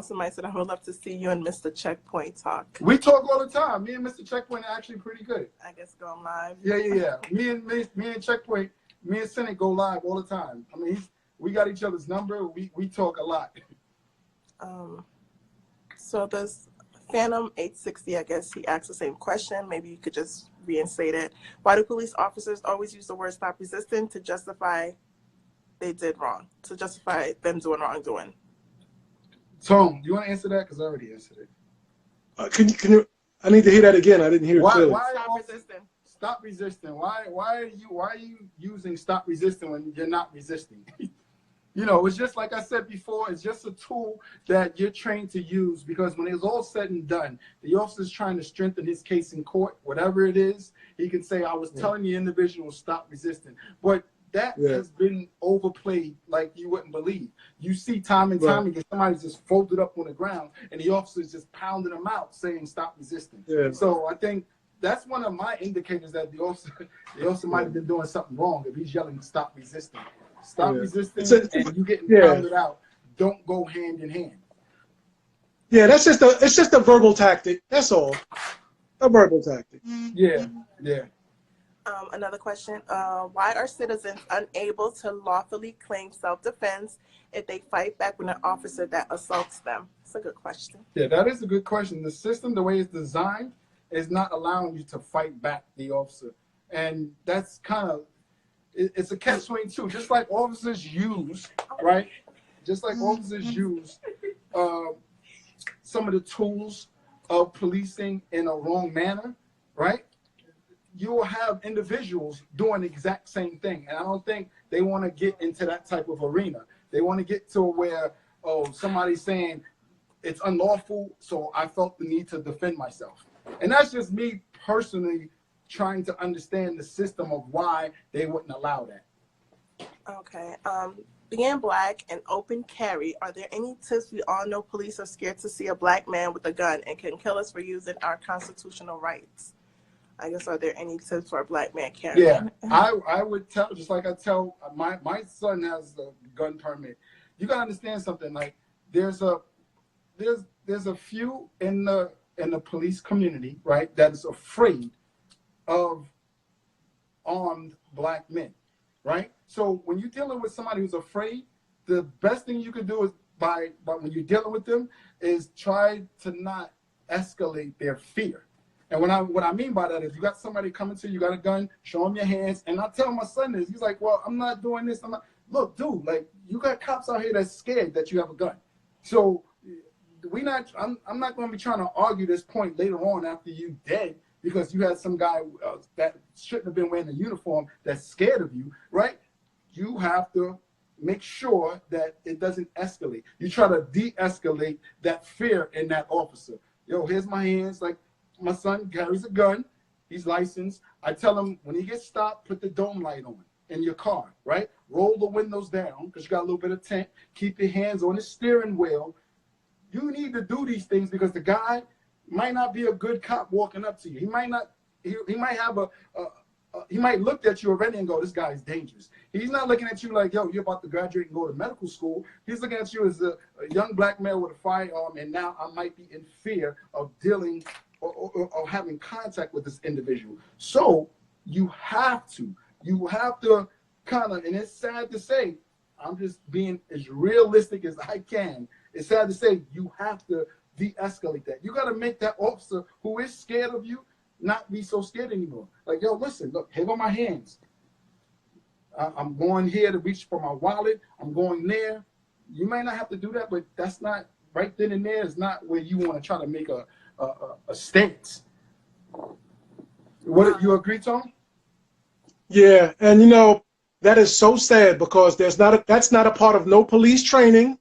Somebody said, I would love to see you and Mr. Checkpoint talk. We talk all the time. Me and Mr. Checkpoint are actually pretty good. I guess going live. Yeah. Me and Checkpoint, me and Senate go live all the time. I mean, we got each other's number. We talk a lot. So this Phantom 860, I guess he asked the same question. Maybe you could just reinstate it. Why do police officers always use the word "stop resisting" to justify they did wrong, to justify them doing wrongdoing? Tom, do you want to answer that? Because I already answered it. Can you? I need to hear that again. I didn't hear it clearly. Stop resisting. Stop resisting. Why are you using "stop resisting" when you're not resisting? You know, it's just like I said before, it's just a tool that you're trained to use, because when it's all said and done, the officer's trying to strengthen his case in court, whatever it is, he can say, "I was telling the individual stop resisting." But that has been overplayed like you wouldn't believe. You see time and time again, somebody's just folded up on the ground and the officer's just pounding them out saying "stop resisting." Yeah. So I think that's one of my indicators that the officer might have been doing something wrong if he's yelling "stop resisting." Stop resisting and you getting pounded out don't go hand in hand. Yeah, it's just a verbal tactic. That's all. A verbal tactic. Yeah. Another question. Why are citizens unable to lawfully claim self-defense if they fight back with an officer that assaults them? It's a good question. Yeah, that is a good question. The system, the way it's designed, is not allowing you to fight back the officer. And that's kind of, it's a catch-22. Just like officers use, right? Just like officers use some of the tools of policing in a wrong manner, right? You will have individuals doing the exact same thing. And I don't think they want to get into that type of arena. They want to get to where, oh, somebody's saying it's unlawful, so I felt the need to defend myself. And that's just me personally trying to understand the system of why they wouldn't allow that. Okay. Being black and open carry, are there any tips? We all know police are scared to see a black man with a gun and can kill us for using our constitutional rights. I guess, are there any tips for a black man carrying? Yeah, I would tell, just like I tell, my son has a gun permit. You gotta understand something, like there's a few in the police community, right, that is afraid of armed black men, right? So when you're dealing with somebody who's afraid, the best thing you can do is by when you're dealing with them is try to not escalate their fear. And what I mean by that is, you got somebody coming to you, you got a gun, show them your hands, and I tell my son this. He's like, "Well, I'm not doing this. I'm not." Look, dude, like you got cops out here that's scared that you have a gun. So I'm not going to be trying to argue this point later on after you dead because you had some guy that shouldn't have been wearing a uniform that's scared of you, right? You have to make sure that it doesn't escalate. You try to de-escalate that fear in that officer. Yo, here's my hands. Like, my son carries a gun. He's licensed. I tell him when he gets stopped, put the dome light on in your car, right? Roll the windows down because you got a little bit of tint. Keep your hands on the steering wheel. You need to do these things because the guy might not be a good cop walking up to you. He might not. He might have he might look at you already and go, "This guy is dangerous." He's not looking at you like, "Yo, you're about to graduate and go to medical school." He's looking at you as a young black male with a firearm, and now I might be in fear of dealing or having contact with this individual. So you have to kind of, and it's sad to say, I'm just being as realistic as I can. It's sad to say, you have to de-escalate that. You got to make that officer who is scared of you not be so scared anymore. Like, yo, listen, look, here go my hands. I'm going here to reach for my wallet. I'm going there. You may not have to do that, but that's not right then and there is not where you want to try to make a stance. What, you agree, Tom? Yeah, and you know that is so sad because that's not a part of no police training.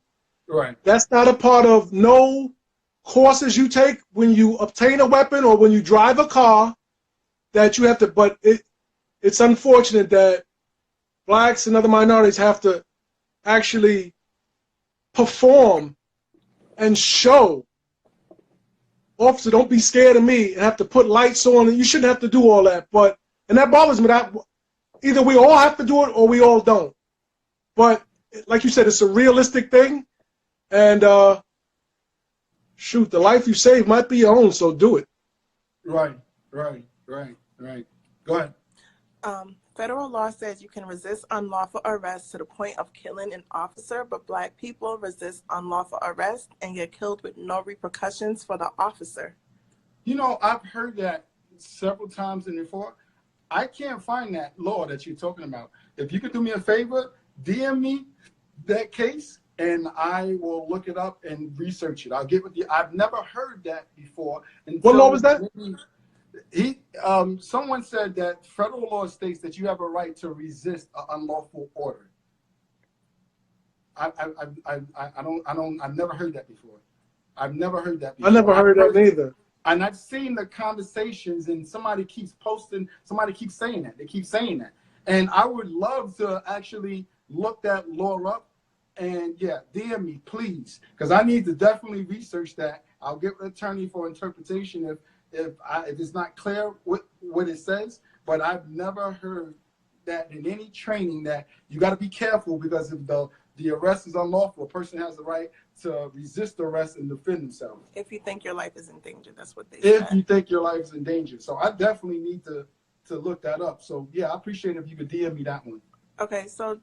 Right. That's not a part of no courses you take when you obtain a weapon or when you drive a car. That you have to. But it's unfortunate that blacks and other minorities have to actually perform and show. Officer, don't be scared of me, and have to put lights on, and you shouldn't have to do all that. But, and that bothers me, that either we all have to do it or we all don't. But like you said, it's a realistic thing, and shoot, the life you save might be your own, so do it. Right. Go ahead. Federal law says you can resist unlawful arrest to the point of killing an officer, but black people resist unlawful arrest and get killed with no repercussions for the officer. You know, I've heard that several times before. I can't find that law that you're talking about. If you could do me a favor, DM me that case, and I will look it up and research it. I'll get with you. I've never heard that before. What law was that? Someone said that federal law states that you have a right to resist an unlawful order. I've never heard that before. I've never heard that before. I never heard that either. And I've seen the conversations, and somebody keeps posting, somebody keeps saying that. They keep saying that. And I would love to actually look that law up. And yeah, DM me, please, because I need to definitely research that. I'll get an attorney for interpretation if it's not clear what it says. But I've never heard that in any training that you got to be careful, because if the arrest is unlawful, a person has the right to resist arrest and defend themselves. If you think your life is in danger, that's what they said. If you think your life is in danger. So I definitely need to look that up. So yeah, I appreciate it if you could DM me that one. Okay, so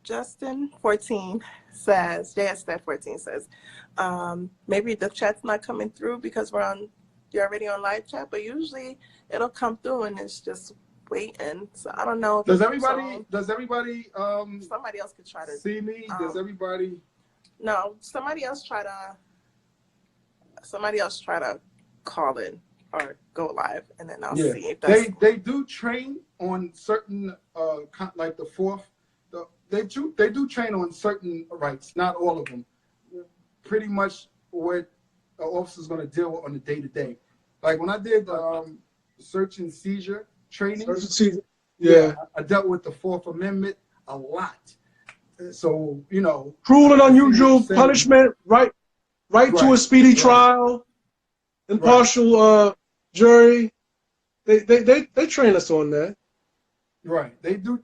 Justin 14 says, Ested 14 says, maybe the chat's not coming through because you're already on live chat, but usually it'll come through and it's just waiting. So I don't know. Does everybody somebody else could try to see me? Does everybody? No, somebody else try to call in or go live, and then I'll see if that's... They do train on certain like the fourth They do train on certain rights, not all of them. Pretty much what an officer's going to deal with on the day-to-day. Like when I did search and seizure training, yeah, I dealt with the Fourth Amendment a lot. So, you know, cruel and unusual punishment, right to a speedy trial, impartial jury. They train us on that. Right, they do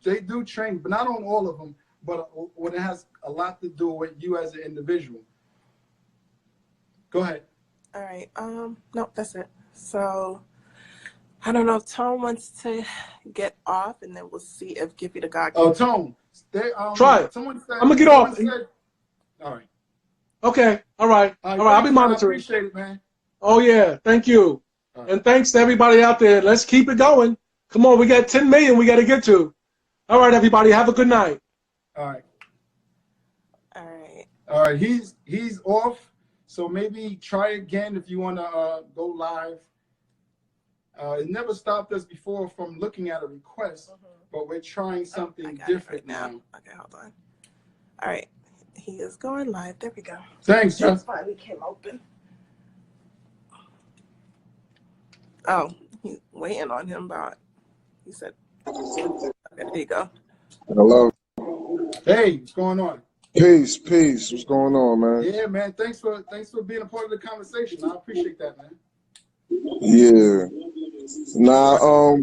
train, but not on all of them. But when it has a lot to do with you as an individual. Go ahead. All right. No, that's it. So I don't know if Tone wants to get off, and then we'll see if Giffy the God. Oh, Tone. Try it. Someone said, I'm gonna get off. All right. Okay. All right. I'll be monitoring. I appreciate it, man. Oh yeah. Thank you. Right. And thanks to everybody out there. Let's keep it going. Come on. We got 10 million we got to get to. All right, everybody. Have a good night. All right. All right. All right. He's off. So maybe try again if you want to go live. It never stopped us before from looking at a request, but we're trying something different now. Okay, hold on. All right. He is going live. There we go. Thanks, Jeff. That's finally came open. Oh, he's waiting on him, but he said, okay, there you go. Hello. Hey, what's going on? Peace. What's going on, man? Yeah, man. Thanks for being a part of the conversation. I appreciate that, man. Yeah. Now,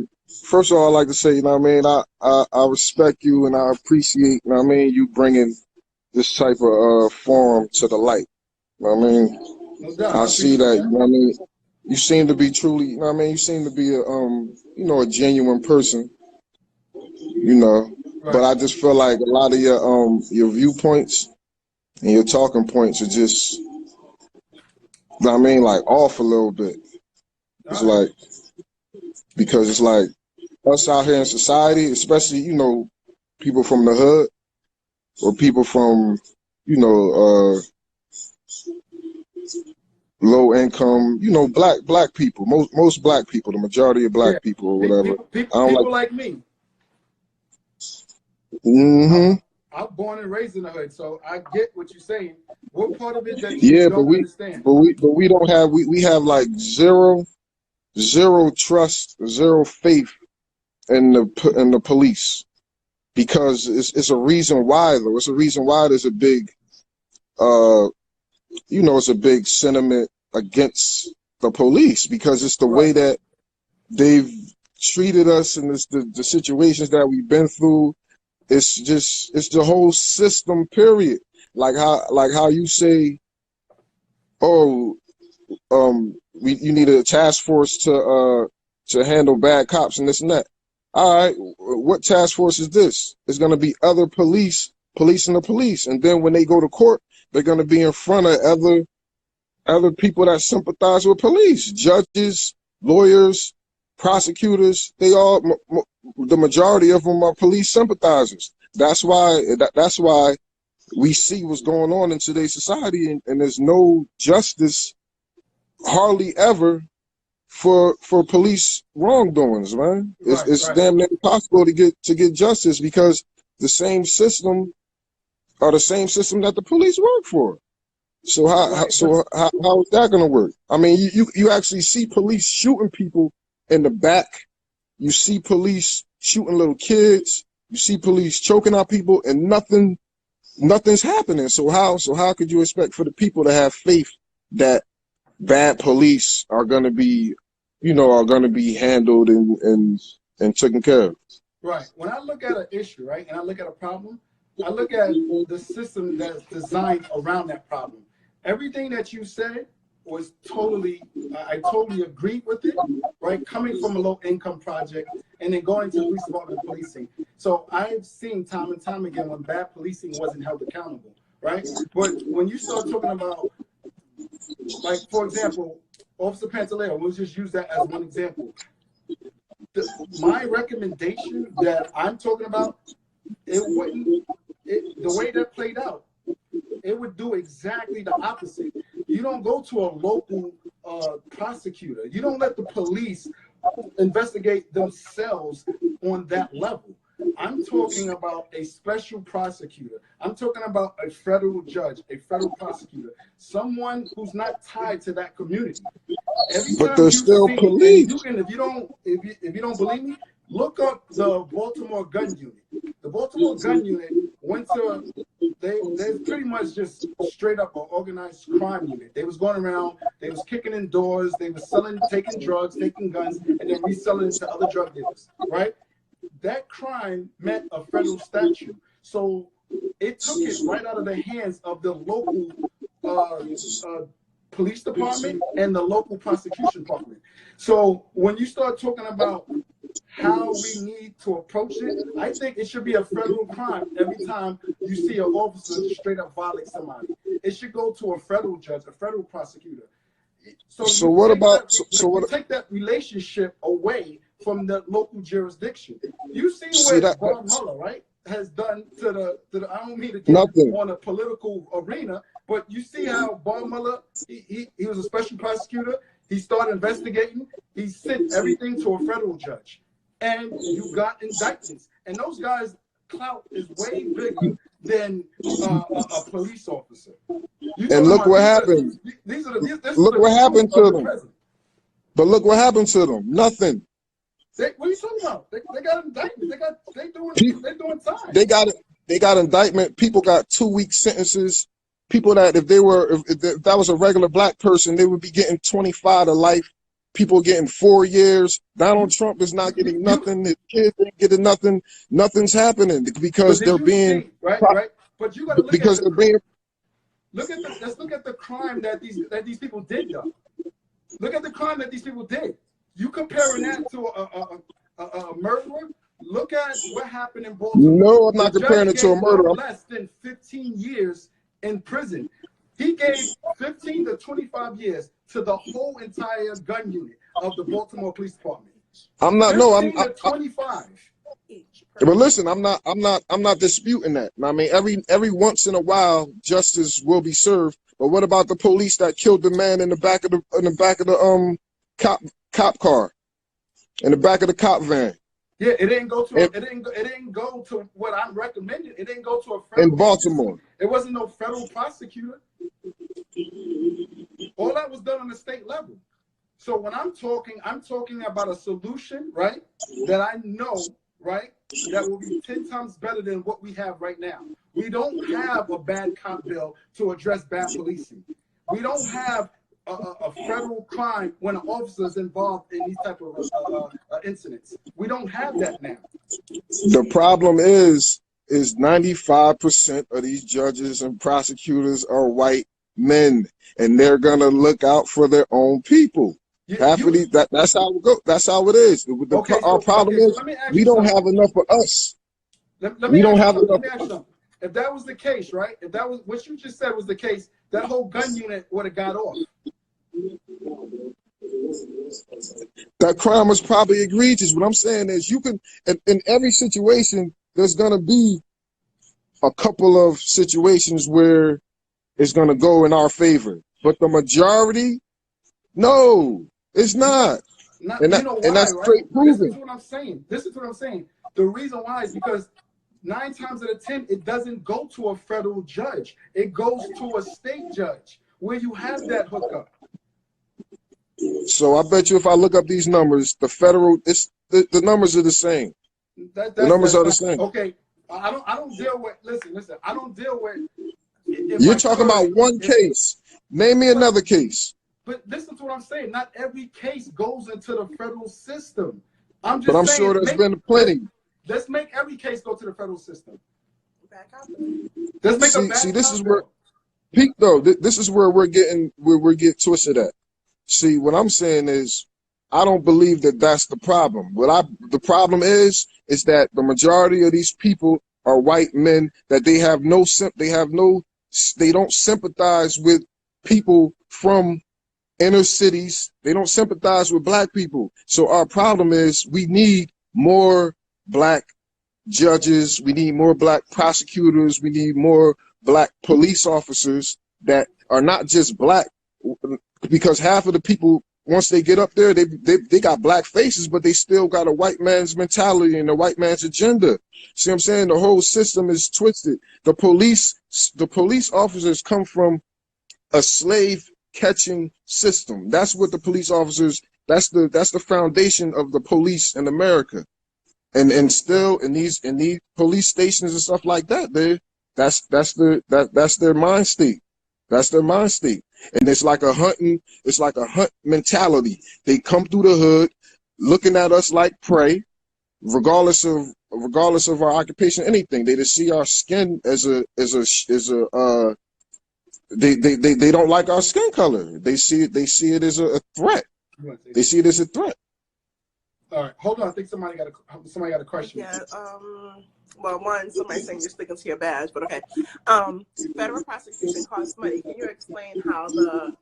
first of all, I'd like to say, you know what I mean, I respect you and I appreciate, you know what I mean, you bringing this type of forum to the light. You know what I mean? No doubt. I see that, you know what I mean? You seem to be truly, you know what I mean, you seem to be a you know, a genuine person. You know. Right. But I just feel like a lot of your viewpoints and your talking points are just, you know what I mean, like off a little bit. It's like, because it's like us out here in society, especially, you know, people from the hood or people from, you know, low income, you know, black people, most black people, the majority of black people or whatever. People like me. Mm-hmm. I'm born and raised in the hood, so I get what you're saying. What part of it that you don't understand? But we don't have we have like zero trust, zero faith in the police, because it's a reason why though. It's a reason why there's a big you know, it's a big sentiment against the police, because it's the way that they've treated us and it's the situations that we've been through. It's the whole system, period. Like how you say, oh, you need a task force to handle bad cops and this and that. All right, what task force is this? It's going to be other policing the police, and then when they go to court, they're going to be in front of other people that sympathize with police, judges, lawyers, prosecutors. They all, the majority of them are police sympathizers. That's why we see what's going on in today's society, and there's no justice hardly ever for police wrongdoings, man. It's damn near impossible to get justice, because the same system that the police work for. So how is that gonna work? I mean, you actually see police shooting people in the back. You see police shooting little kids. You see police choking out people, and nothing's happening. So how could you expect for the people to have faith that bad police are gonna be handled and taken care of? Right. When I look at an issue, right, and I look at a problem, I look at the system that's designed around that problem. Everything that you said was I totally agreed with it, right? Coming from a low income project and then going to police department policing. So I've seen time and time again when bad policing wasn't held accountable, right? But when you start talking about, like, for example, Officer Pantaleo, we'll just use that as one example. My recommendation that I'm talking about, the way that played out, it would do exactly the opposite. You don't go to a local prosecutor. You don't let the police investigate themselves on that level. I'm talking about a special prosecutor. I'm talking about a federal judge, a federal prosecutor, someone who's not tied to that community. Every But time they're you still see, police. and you can, if you don't believe me, look up the Baltimore gun unit. The Baltimore gun unit went to, they're pretty much just straight up an organized crime unit. They was going around, they was kicking in doors, they was selling, taking drugs, taking guns, and then reselling it to other drug dealers, right? That crime met a federal statute. So it took it right out of the hands of the local police department and the local prosecution department. So when you start talking about how we need to approach it, I think it should be a federal crime every time you see an officer just straight up violate somebody. It should go to a federal judge, a federal prosecutor. So what about you take that relationship away from the local jurisdiction? You see what Bob Mueller, right, has done to the I don't mean to get on a political arena, but you see how Bob Mueller, he was a special prosecutor. He started investigating. He sent everything to a federal judge, and you got indictments. And those guys' clout is way bigger than a police officer. And look what happened. Look what happened to them. But look what happened to them. Nothing. What are you talking about? They got indictments. They doing time. They got indictment. People got 2-week sentences. People that if that was a regular black person, they would be getting 25 to life. People getting 4 years. Donald Trump is not getting nothing. His kids ain't getting nothing. Nothing's happening because they're being right. But you got to because they're being. Let's look at the crime that these people did, though. Look at the crime that these people did. You comparing that to a murderer? Look at what happened in Baltimore. No, I'm not comparing it to a murderer. Less than 15 years in prison. He gave 15 to 25 years to the whole entire gun unit of the Baltimore Police Department. I'm not. No, I'm 25. But listen, I'm not disputing that. I mean, every once in a while, justice will be served. But what about the police that killed the man in the back of the cop car, in the back of the cop van? Yeah, it didn't go to it didn't go to what I'm recommending. It didn't go to a federal in Baltimore. It wasn't no federal prosecutor. All that was done on the state level. So when I'm talking about a solution, right, that I know, right, that will be 10 times better than what we have right now. We don't have a bad cop bill to address bad policing. We don't have a federal crime when an officer is involved in these type of incidents. We don't have that now. The problem is 95% of these judges and prosecutors are white men, and they're gonna look out for their own people. Half of these, that's how it goes. That's how it is. Our problem is we don't have enough for us. We don't have enough. Let me ask you something. If that was the case, right? If that was what you just said was the case, that whole gun unit would have got off. That crime was probably egregious. What I'm saying is, you can in every situation, there's gonna be a couple of situations where it's gonna go in our favor, but the majority, no, it's not. And that's straight proven. This is what I'm saying. This is what I'm saying. The reason why is because 9 times out of 10, it doesn't go to a federal judge. It goes to a state judge where you have that hookup. So I bet you if I look up these numbers, the federal, the numbers are the same. The numbers are the same. Okay, I don't deal with. Listen. I don't deal with. You're talking about one case. Name me another case. But listen to what I'm saying. Not every case goes into the federal system. I'm saying, sure there's been plenty. Let's make every case go to the federal system. See, this is where, Pete, though, this is where we're getting twisted at. See, what I'm saying is, I don't believe that that's the problem. The problem is that the majority of these people are white men, that they don't sympathize with people from inner cities. They don't sympathize with black people. So our problem is we need more black judges. We need more black prosecutors. We need more black police officers that are not just black, because half of the people once they get up there, they got black faces, but they still got a white man's mentality and a white man's agenda. See what I'm saying? The whole system is twisted. The police officers come from a slave catching system. That's what the police officers, that's the foundation of the police in America. And still in these police stations and stuff like that, that's their mind state. That's their mind state. And it's like a hunt mentality. They come through the hood looking at us like prey, regardless of our occupation, anything. They just see our skin as a they don't like our skin color. They see it as a threat. They see it as a threat. All right, hold on. I think somebody got a question. Yeah. Well, one, somebody's saying you're sticking to your badge, but okay. Federal prosecution costs money. Can you explain how the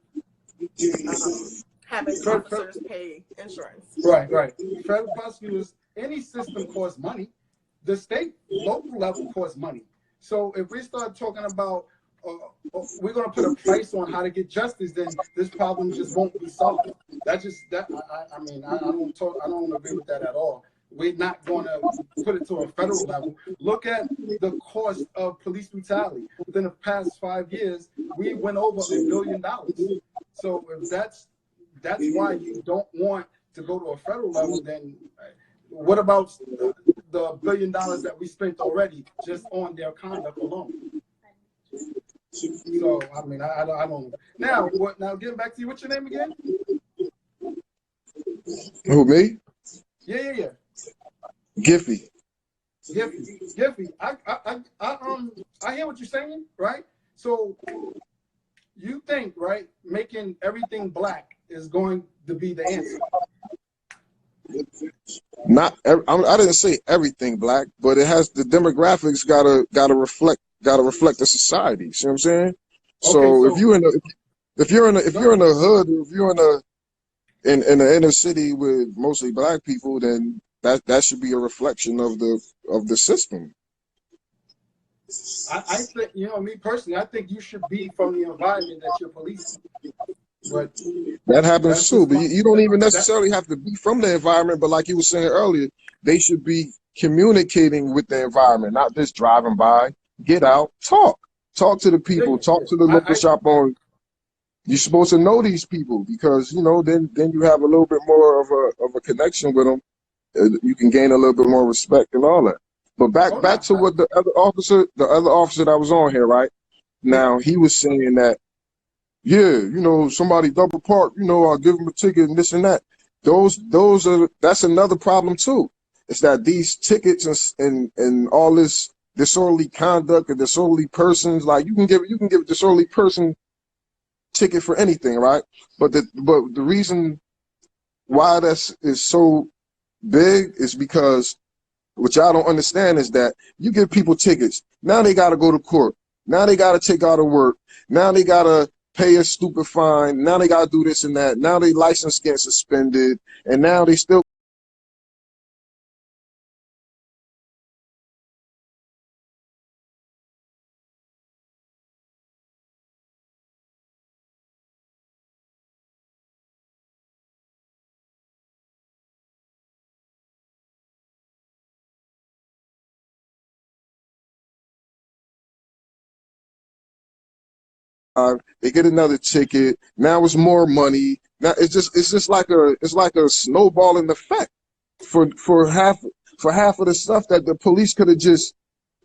having officers pay insurance? Right. Federal prosecutors, any system costs money. The state, local level costs money. So if we start talking about we're going to put a price on how to get justice, then this problem just won't be solved. I don't agree with that at all. We're not going to put it to a federal level. Look at the cost of police brutality. Within the past 5 years, we went over $1 billion. So if that's why you don't want to go to a federal level, then what about the $1 billion that we spent already just on their conduct alone? So I don't. Now getting back to you. What's your name again? Who, me? Yeah. Giffy. I hear what you're saying, right? So you think, right, making everything black is going to be the answer? I didn't say everything black, but it has the demographics gotta reflect the society. See what I'm saying? Okay, so if you're in the hood, or if you're in the inner city with mostly black people, then that should be a reflection of the system. I think, me personally, I think you should be from the environment that you're policing. But that happens too. But you don't even necessarily have to be from the environment. But like you were saying earlier, they should be communicating with the environment, not just driving by. Get out, talk to the people, talk to the local shop owners. You're supposed to know these people because then you have a little bit more of a connection with them. You can gain a little bit more respect and all that. But back to what the other officer that was on here, right? Now he was saying that, somebody double park, I'll give them a ticket and this and that. That's another problem too. It's that these tickets and all this disorderly conduct and disorderly persons, like you can give a disorderly person ticket for anything, right? But the reason why is so big is because what y'all don't understand is that you give people tickets. Now they got to go to court. Now they got to take out of work. Now they got to pay a stupid fine. Now they got to do this and that. Now their license gets suspended. And now they still they get another ticket. Now it's more money. Now it's just like a snowballing effect for half of the stuff that the police could have just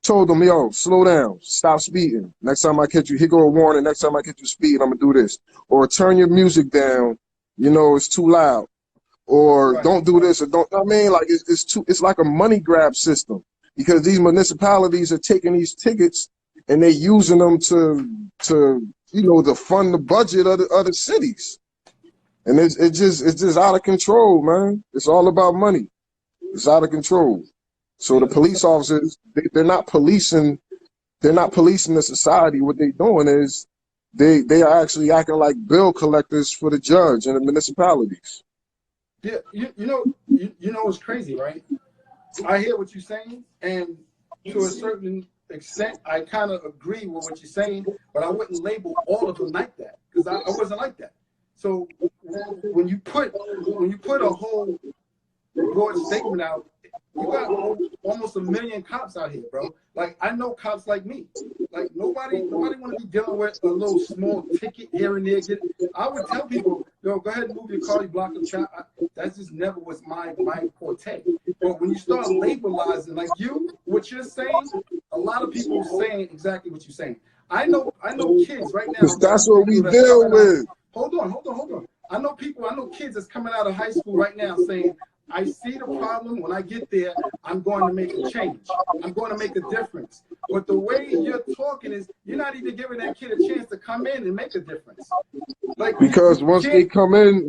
told them, yo, slow down, stop speeding. Next time I catch you, here go a warning. Next time I catch you speeding, I'm gonna do this. Or turn your music down. It's too loud. Or don't do this. Or don't. I mean, like it's like a money grab system because these municipalities are taking these tickets and they're using them to fund the budget of the other cities. And it's just out of control, man. It's all about money. It's out of control. So the police officers, they're not policing the society. What they're doing is they are actually acting like bill collectors for the judge and the municipalities. Yeah, it's crazy, right? I hear what you're saying, and to a certain extent, I kind of agree with what you're saying, but I wouldn't label all of them like that because I wasn't like that. So when you put a whole broad statement out, you got almost 1 million cops out here, bro. Like, I know cops like me. Like, nobody want to be dealing with a little small ticket here and there. I would tell people, yo, go ahead and move your car, you block the trap. That's just never was my forte. But when you start labelizing, like what you're saying, a lot of people are saying exactly what you're saying. I know kids right now. That's what we deal with. Hold on. I know kids that's coming out of high school right now saying, I see the problem. When I get there, I'm going to make a change. I'm going to make a difference. But the way you're talking is, you're not even giving that kid a chance to come in and make a difference. Like, because once they come in,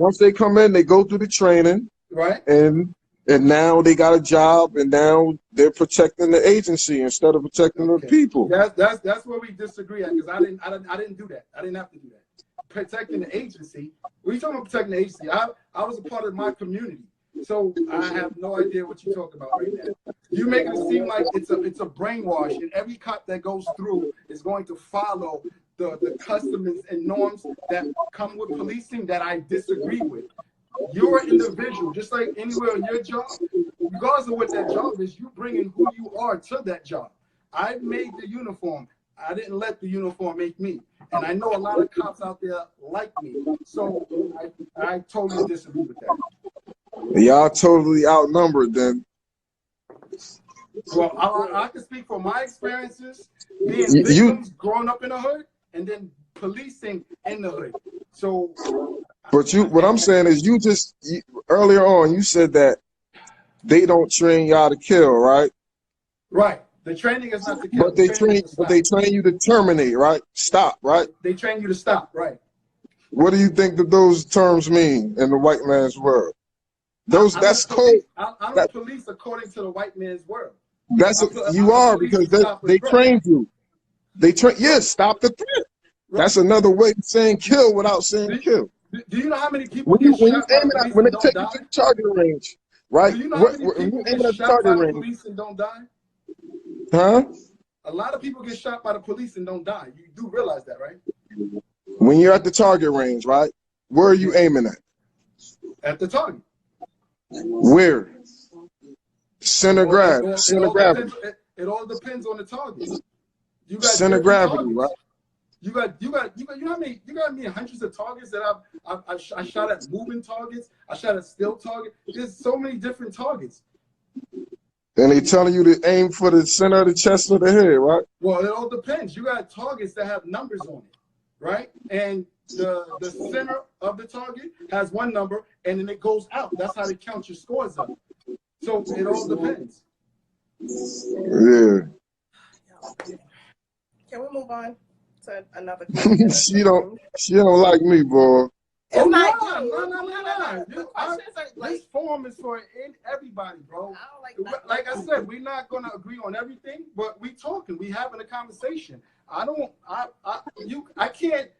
they go through the training, right? And now they got a job, and now they're protecting the agency instead of protecting the people. That's where we disagree at, because I didn't do that. I didn't have to do that. Protecting the agency. What are you talking about protecting the agency? I was a part of my community. So I have no idea what you're talking about right now. You making it seem like it's a brainwash, and every cop that goes through is going to follow the customs and norms that come with policing that I disagree with. You're an individual, just like anywhere in your job. Regardless of what that job is, you bring in who you are to that job. I made the uniform. I didn't let the uniform make me. And I know a lot of cops out there like me. So I totally disagree with that. Y'all totally outnumbered then. Well, I can speak from my experiences being victims growing up in the hood and then policing in the hood. So, but what I'm saying is, earlier on you said that they don't train y'all to kill, right? Right. The training is not to kill. But they train you to terminate, right? Stop, right? They train you to stop, right? What do you think that those terms mean in the white man's world? That's code. I don't police according to the white man's world. You are, because they trained you. Stop the threat. Right. That's another way of saying kill without saying kill. Do you know how many people get shot by police when they and take don't you to the target range, right? Do you know how many people get shot by the police and don't die? Huh? A lot of people get shot by the police and don't die. You do realize that, right? When you're at the target range, right? Where are you aiming at? At the target. Where? Center gravity. It all depends on the target. You got center gravity, right? You know how many hundreds of targets that I shot at moving targets. I shot at still targets. There's so many different targets. And they telling you to aim for the center of the chest or the head, right? Well, it all depends. You got targets that have numbers on it, right? And the center of the target has one number, and then it goes out. That's how they count your scores up. So it all depends. Yeah. Can we move on to another question? She don't like me, boy. It's No. This forum is for everybody, bro. I don't like I said, we're not gonna agree on everything, but we talking, we having a conversation. I can't.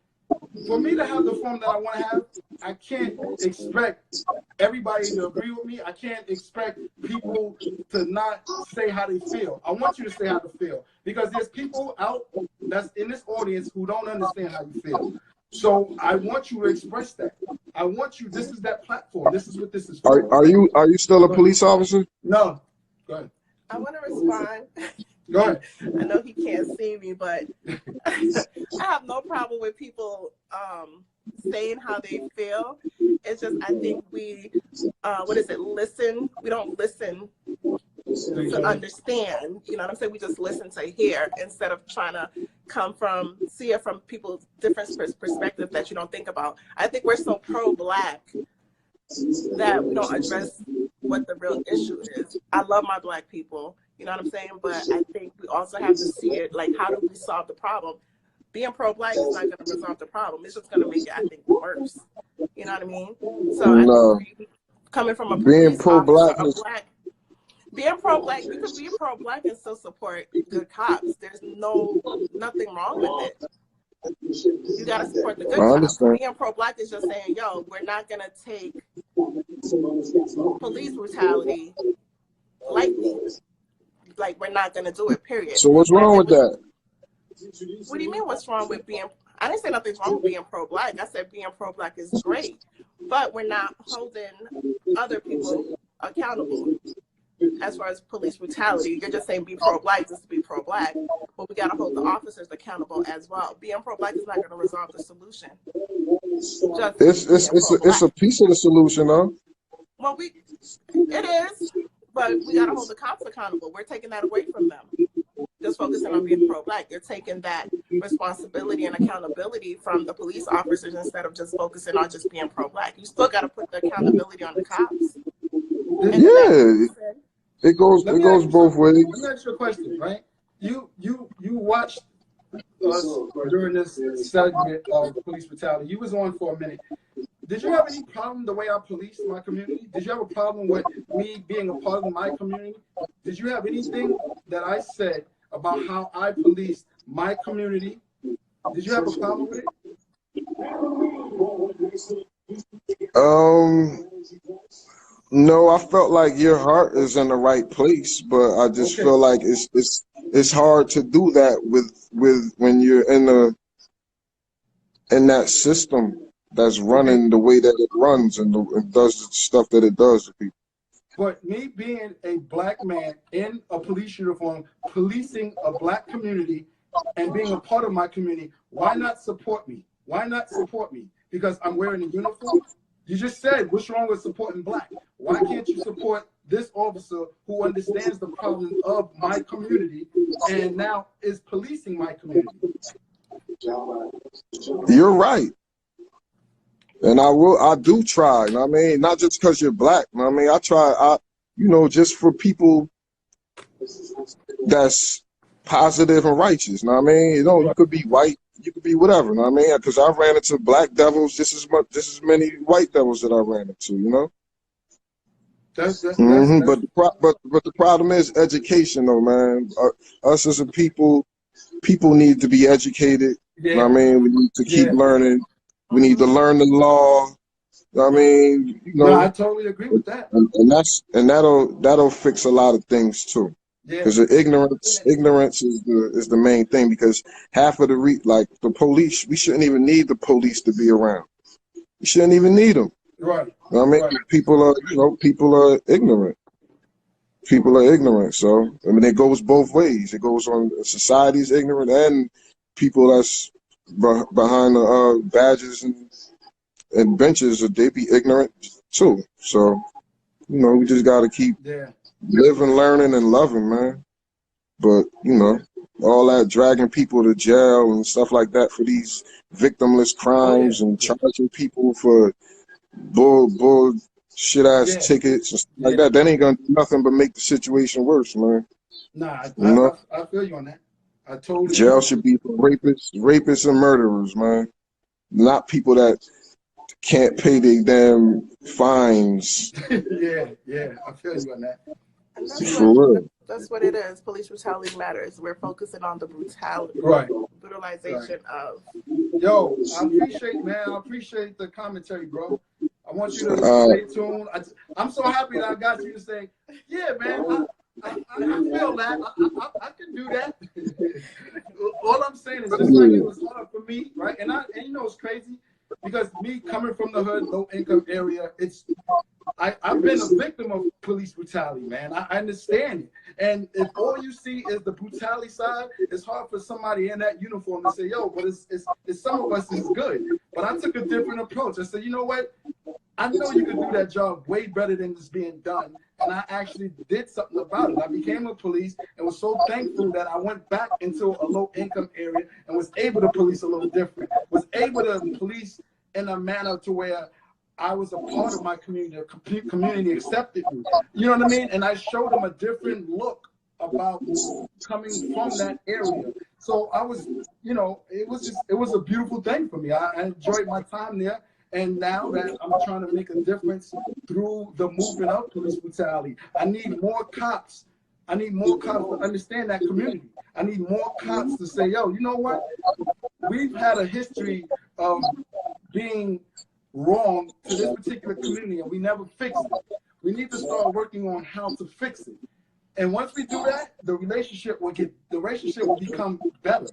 For me to have the forum that I want to have, I can't expect everybody to agree with me. I can't expect people to not say how they feel. I want you to say how they feel, because there's people out that's in this audience who don't understand how you feel. So I want you to express that. I want you. This is that platform. This is what this is for. Are you still a police officer? No. Go ahead. I want to respond. Go ahead. I know he can't see me, but I have no problem with people saying how they feel. It's just, I think we, listen. We don't listen to understand. You know what I'm saying? We just listen to hear instead of trying to see it from people's different perspectives that you don't think about. I think we're so pro-Black that we don't address what the real issue is. I love my Black people. You know what I'm saying? But I think we also have to see it, like, how do we solve the problem? Being pro-Black is not going to resolve the problem. It's just going to make it, I think, worse. You know what I mean? So I think coming from a being pro-Black, being pro-Black, you could be pro-Black and still support good cops. There's nothing wrong with it. You got to support the good cops. Being pro-Black is just saying, yo, we're not going to take police brutality lightly. Like, we're not going to do it, period. So what's wrong with that? What do you mean what's wrong with being? I didn't say nothing's wrong with being pro-Black. I said being pro-Black is great, but we're not holding other people accountable as far as police brutality. You're just saying be pro-Black just to be pro-Black, but we got to hold the officers accountable as well. Being pro-Black is not going to resolve the solution. It's a piece of the solution, though. Well, it is, but we got to hold the cops accountable. We're taking that away from them. Just focusing on being pro-Black, you're taking that responsibility and accountability from the police officers instead of just focusing on just being pro-Black. You still got to put the accountability on the cops. It goes both ways. Let me ask you a question, right? You watched us during this segment of police brutality. You was on for a minute. Did you have any problem the way I policed my community? Did you have a problem with me being a part of my community? Did you have anything that I said about how I policed my community? Did you have a problem with it? No, I felt like your heart is in the right place, but I just feel like it's hard to do that with when you're in that system that's running the way that it runs and does the stuff that it does to people. But me being a Black man in a police uniform, policing a Black community and being a part of my community, why not support me? Why not support me? Because I'm wearing a uniform? You just said, what's wrong with supporting Black? Why can't you support this officer who understands the problems of my community and now is policing my community? You're right. And I do try, you know what I mean? Not just because you're Black, you know what I mean? I try, just for people that's positive and righteous, you know what I mean? You could be white, you could be whatever, you know what I mean? Because I ran into Black devils just as many white devils that I ran into, you know? But the problem is education, though, man. Us as a people need to be educated, you know what I mean? We need to keep learning. We need to learn the law. I mean, I totally agree with that. And that'll fix a lot of things too. Because ignorance is the main thing. Because half of the police, we shouldn't even need the police to be around. We shouldn't even need them. Right. I mean, people are ignorant. People are ignorant. So I mean, it goes both ways. It goes on society's ignorant and people that's behind the badges and benches, they be ignorant too. So, we just gotta keep living, learning, and loving, man. But all that dragging people to jail and stuff like that for these victimless crimes and charging people for bull shit ass tickets and stuff like that ain't gonna do nothing but make the situation worse, man. Nah, I feel you on that. I totally Jail should be for rapists and murderers, man. Not people that can't pay their damn fines. yeah, I feel you on that. That's what it is. Police brutality matters. We're focusing on the brutality, brutalization of. Yo, I appreciate the commentary, bro. I want you to stay tuned. I'm so happy that I got you to say, yeah, man. I feel that. I can do that. All I'm saying is just like it was hard for me, right? And it's crazy because me coming from the hood, low income area, I've been a victim of police brutality, man. I understand it. And if all you see is the brutality side, it's hard for somebody in that uniform to say, yo, but it's some of us is good. But I took a different approach. I said, you know what? I know you can do that job way better than it's being done. And I actually did something about it. I became a police and was so thankful that I went back into a low income area and was able to police a little different. Was able to police in a manner to where I was a part of my community, the community accepted me. You know what I mean? And I showed them a different look about coming from that area. So I was, it was a beautiful thing for me. I enjoyed my time there. And now that I'm trying to make a difference through the movement of police brutality, I need more cops. I need more cops to understand that community. I need more cops to say, yo, you know what? We've had a history of being wrong to this particular community and we never fixed it. We need to start working on how to fix it. And once we do that, the relationship will become better,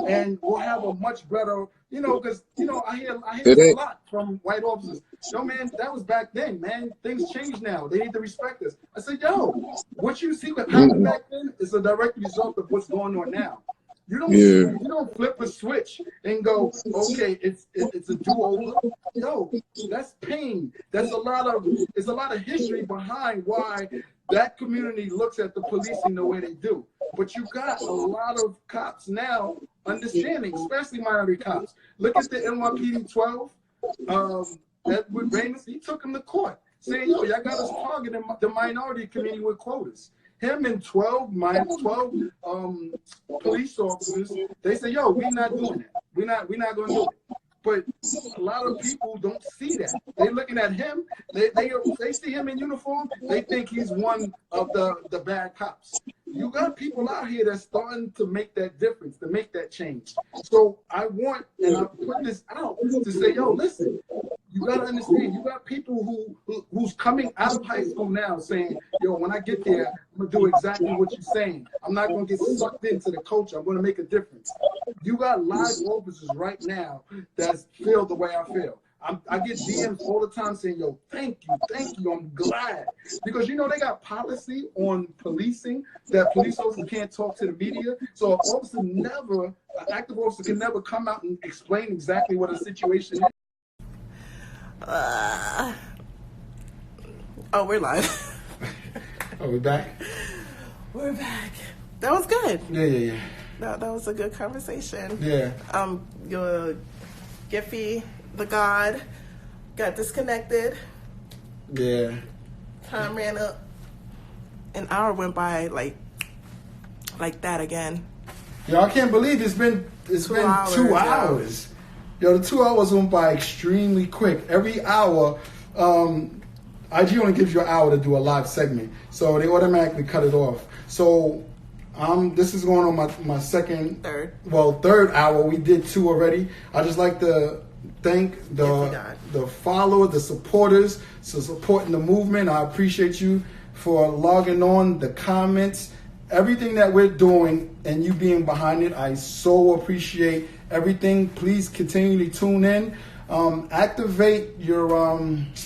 and we'll have a much better, because I hear this a lot from white officers. Yo, man, that was back then, man. Things change now. They need to respect us. I said, yo, what you see what happened back then is a direct result of what's going on now. You don't flip a switch and go, okay, it's a do-over. No, that's pain. There's a lot of history behind why that community looks at the policing the way they do. But you got a lot of cops now understanding, especially minority cops. Look at the NYPD 12. Edward Ramus, he took him to court, saying, yo, y'all got us targeting the minority community with quotas. Him and 12 police officers, they say, yo, we're not doing that. We're not going to do it. But a lot of people don't see that. They're looking at him. They see him in uniform. They think he's one of the bad cops. You got people out here that's starting to make that difference, to make that change. So I want, and I put this out to say, yo, listen, you got to understand, you got people who's coming out of high school now saying, yo, when I get there, I'm going to do exactly what you're saying. I'm not going to get sucked into the culture. I'm going to make a difference. You got live officers right now that feel the way I feel. I get DMs all the time saying, yo, thank you, I'm glad. Because, they got policy on policing that police officers can't talk to the media. So an active officer can never come out and explain exactly what a situation is. We're live. Are we back? We're back. That was good. Yeah. That was a good conversation. Yeah. Your Giphy, the God, got disconnected. Yeah. Time ran up. An hour went by like that again. Yo, I can't believe it's been 2 hours. Yo, the 2 hours went by extremely quick. Every hour, IG only gives you an hour to do a live segment, so they automatically cut it off. So this is going on my third hour. We did 2 already. I just like to thank the followers, the supporters, for supporting the movement. I appreciate you for logging on, the comments, everything that we're doing, and you being behind it. I so appreciate everything. Please continually tune in. Activate your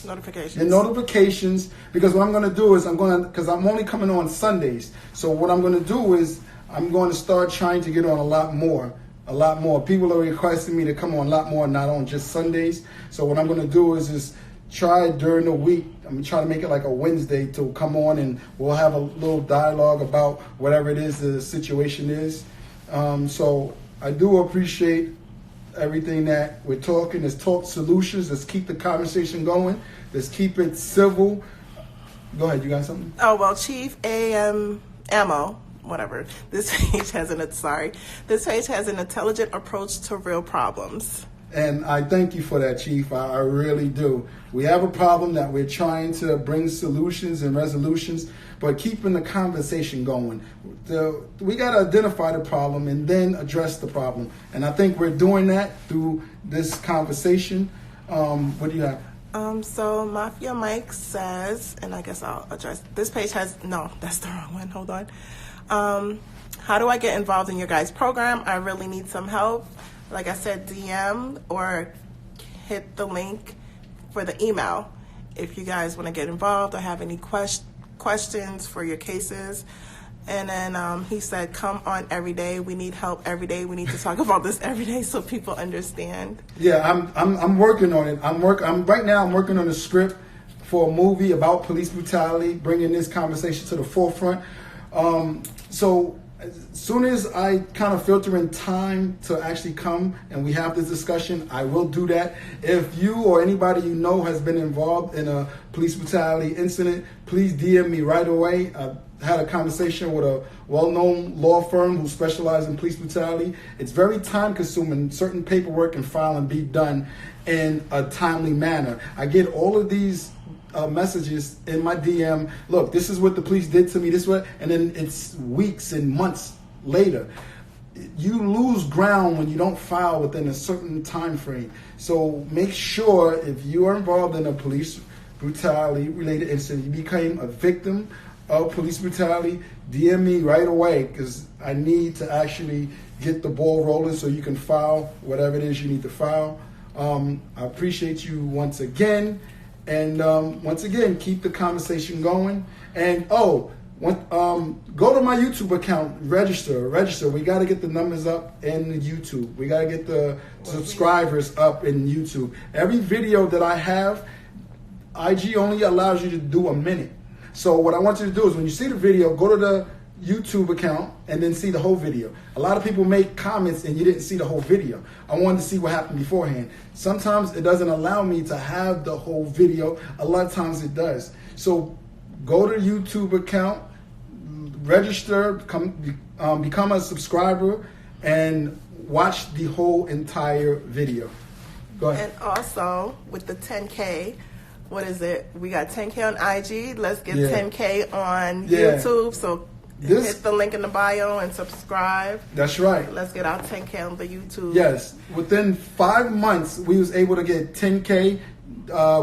notifications, because what I'm going to do is because I'm only coming on Sundays. So what I'm going to do is I'm going to start trying to get on a lot more. People are requesting me to come on a lot more, not on just Sundays. So what I'm going to do is try during the week. I'm going to try to make it like a Wednesday to come on, and we'll have a little dialogue about whatever it is the situation is. So I do appreciate everything that we're talking. Let's talk solutions. Let's keep the conversation going. Let's keep it civil. Go ahead. You got something? Oh, well, Chief Ammo, whatever. This page has an intelligent approach to real problems. And I thank you for that, Chief. I really do. We have a problem that we're trying to bring solutions and resolutions, but keeping the conversation going. We got to identify the problem and then address the problem. And I think we're doing that through this conversation. What do you have? So Mafia Mike says, and I guess I'll address, this page no, that's the wrong one. Hold on. How do I get involved in your guys' program? I really need some help. Like I said, DM or hit the link for the email if you guys want to get involved or have any questions for your cases. And then he said, come on every day. We need help every day. We need to talk about this every day so people understand. Yeah, I'm working on it. Right now I'm working on a script for a movie about police brutality, bringing this conversation to the forefront. So as soon as I kind of filter in time to actually come and we have this discussion, I will do that. If you or anybody you know has been involved in a police brutality incident, please DM me right away. I had a conversation with a well-known law firm who specializes in police brutality. It's very time-consuming. Certain paperwork and filing be done in a timely manner. I get all of these messages in my DM. Look, this is what the police did to me, this way, and then it's weeks and months later. You lose ground when you don't file within a certain time frame. So make sure if you are involved in a police brutality related incident, you became a victim of police brutality, DM me right away because I need to actually get the ball rolling so you can file whatever it is you need to file. I appreciate you once again. And once again, keep the conversation going. And go to my YouTube account, register. We got to get the numbers up in YouTube. We got to get the subscribers up in YouTube. Every video that I have, IG only allows you to do a minute. So what I want you to do is when you see the video, go to the YouTube account and then see the whole video. A lot of people make comments and you didn't see the whole video. I wanted to see what happened beforehand. Sometimes it doesn't allow me to have the whole video. A lot of times it does. So go to YouTube account, register, become a subscriber, and watch the whole entire video. Go ahead. And also with the 10K, what is it? We got 10K on IG. Let's get 10K on YouTube. So hit the link in the bio and subscribe. That's right. Let's get our 10K on the YouTube. Yes. Within 5 months, we was able to get 10K.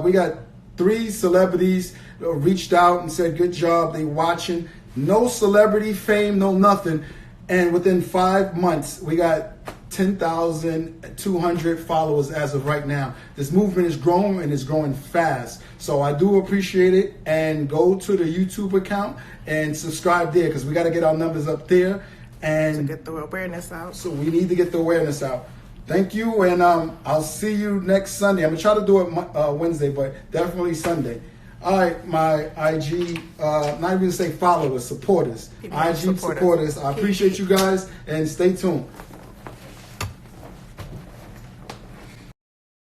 We got 3 celebrities reached out and said, good job. They watching. No celebrity fame, no nothing. And within 5 months, we got 10,200 followers as of right now. This movement is growing and it's growing fast. So I do appreciate it. And go to the YouTube account and subscribe there because we got to get our numbers up there. And to get the awareness out. So we need to get the awareness out. Thank you. And I'll see you next Sunday. I'm going to try to do it Wednesday, but definitely Sunday. All right, my IG, not even say followers, supporters. IG supporters. I appreciate you guys and stay tuned.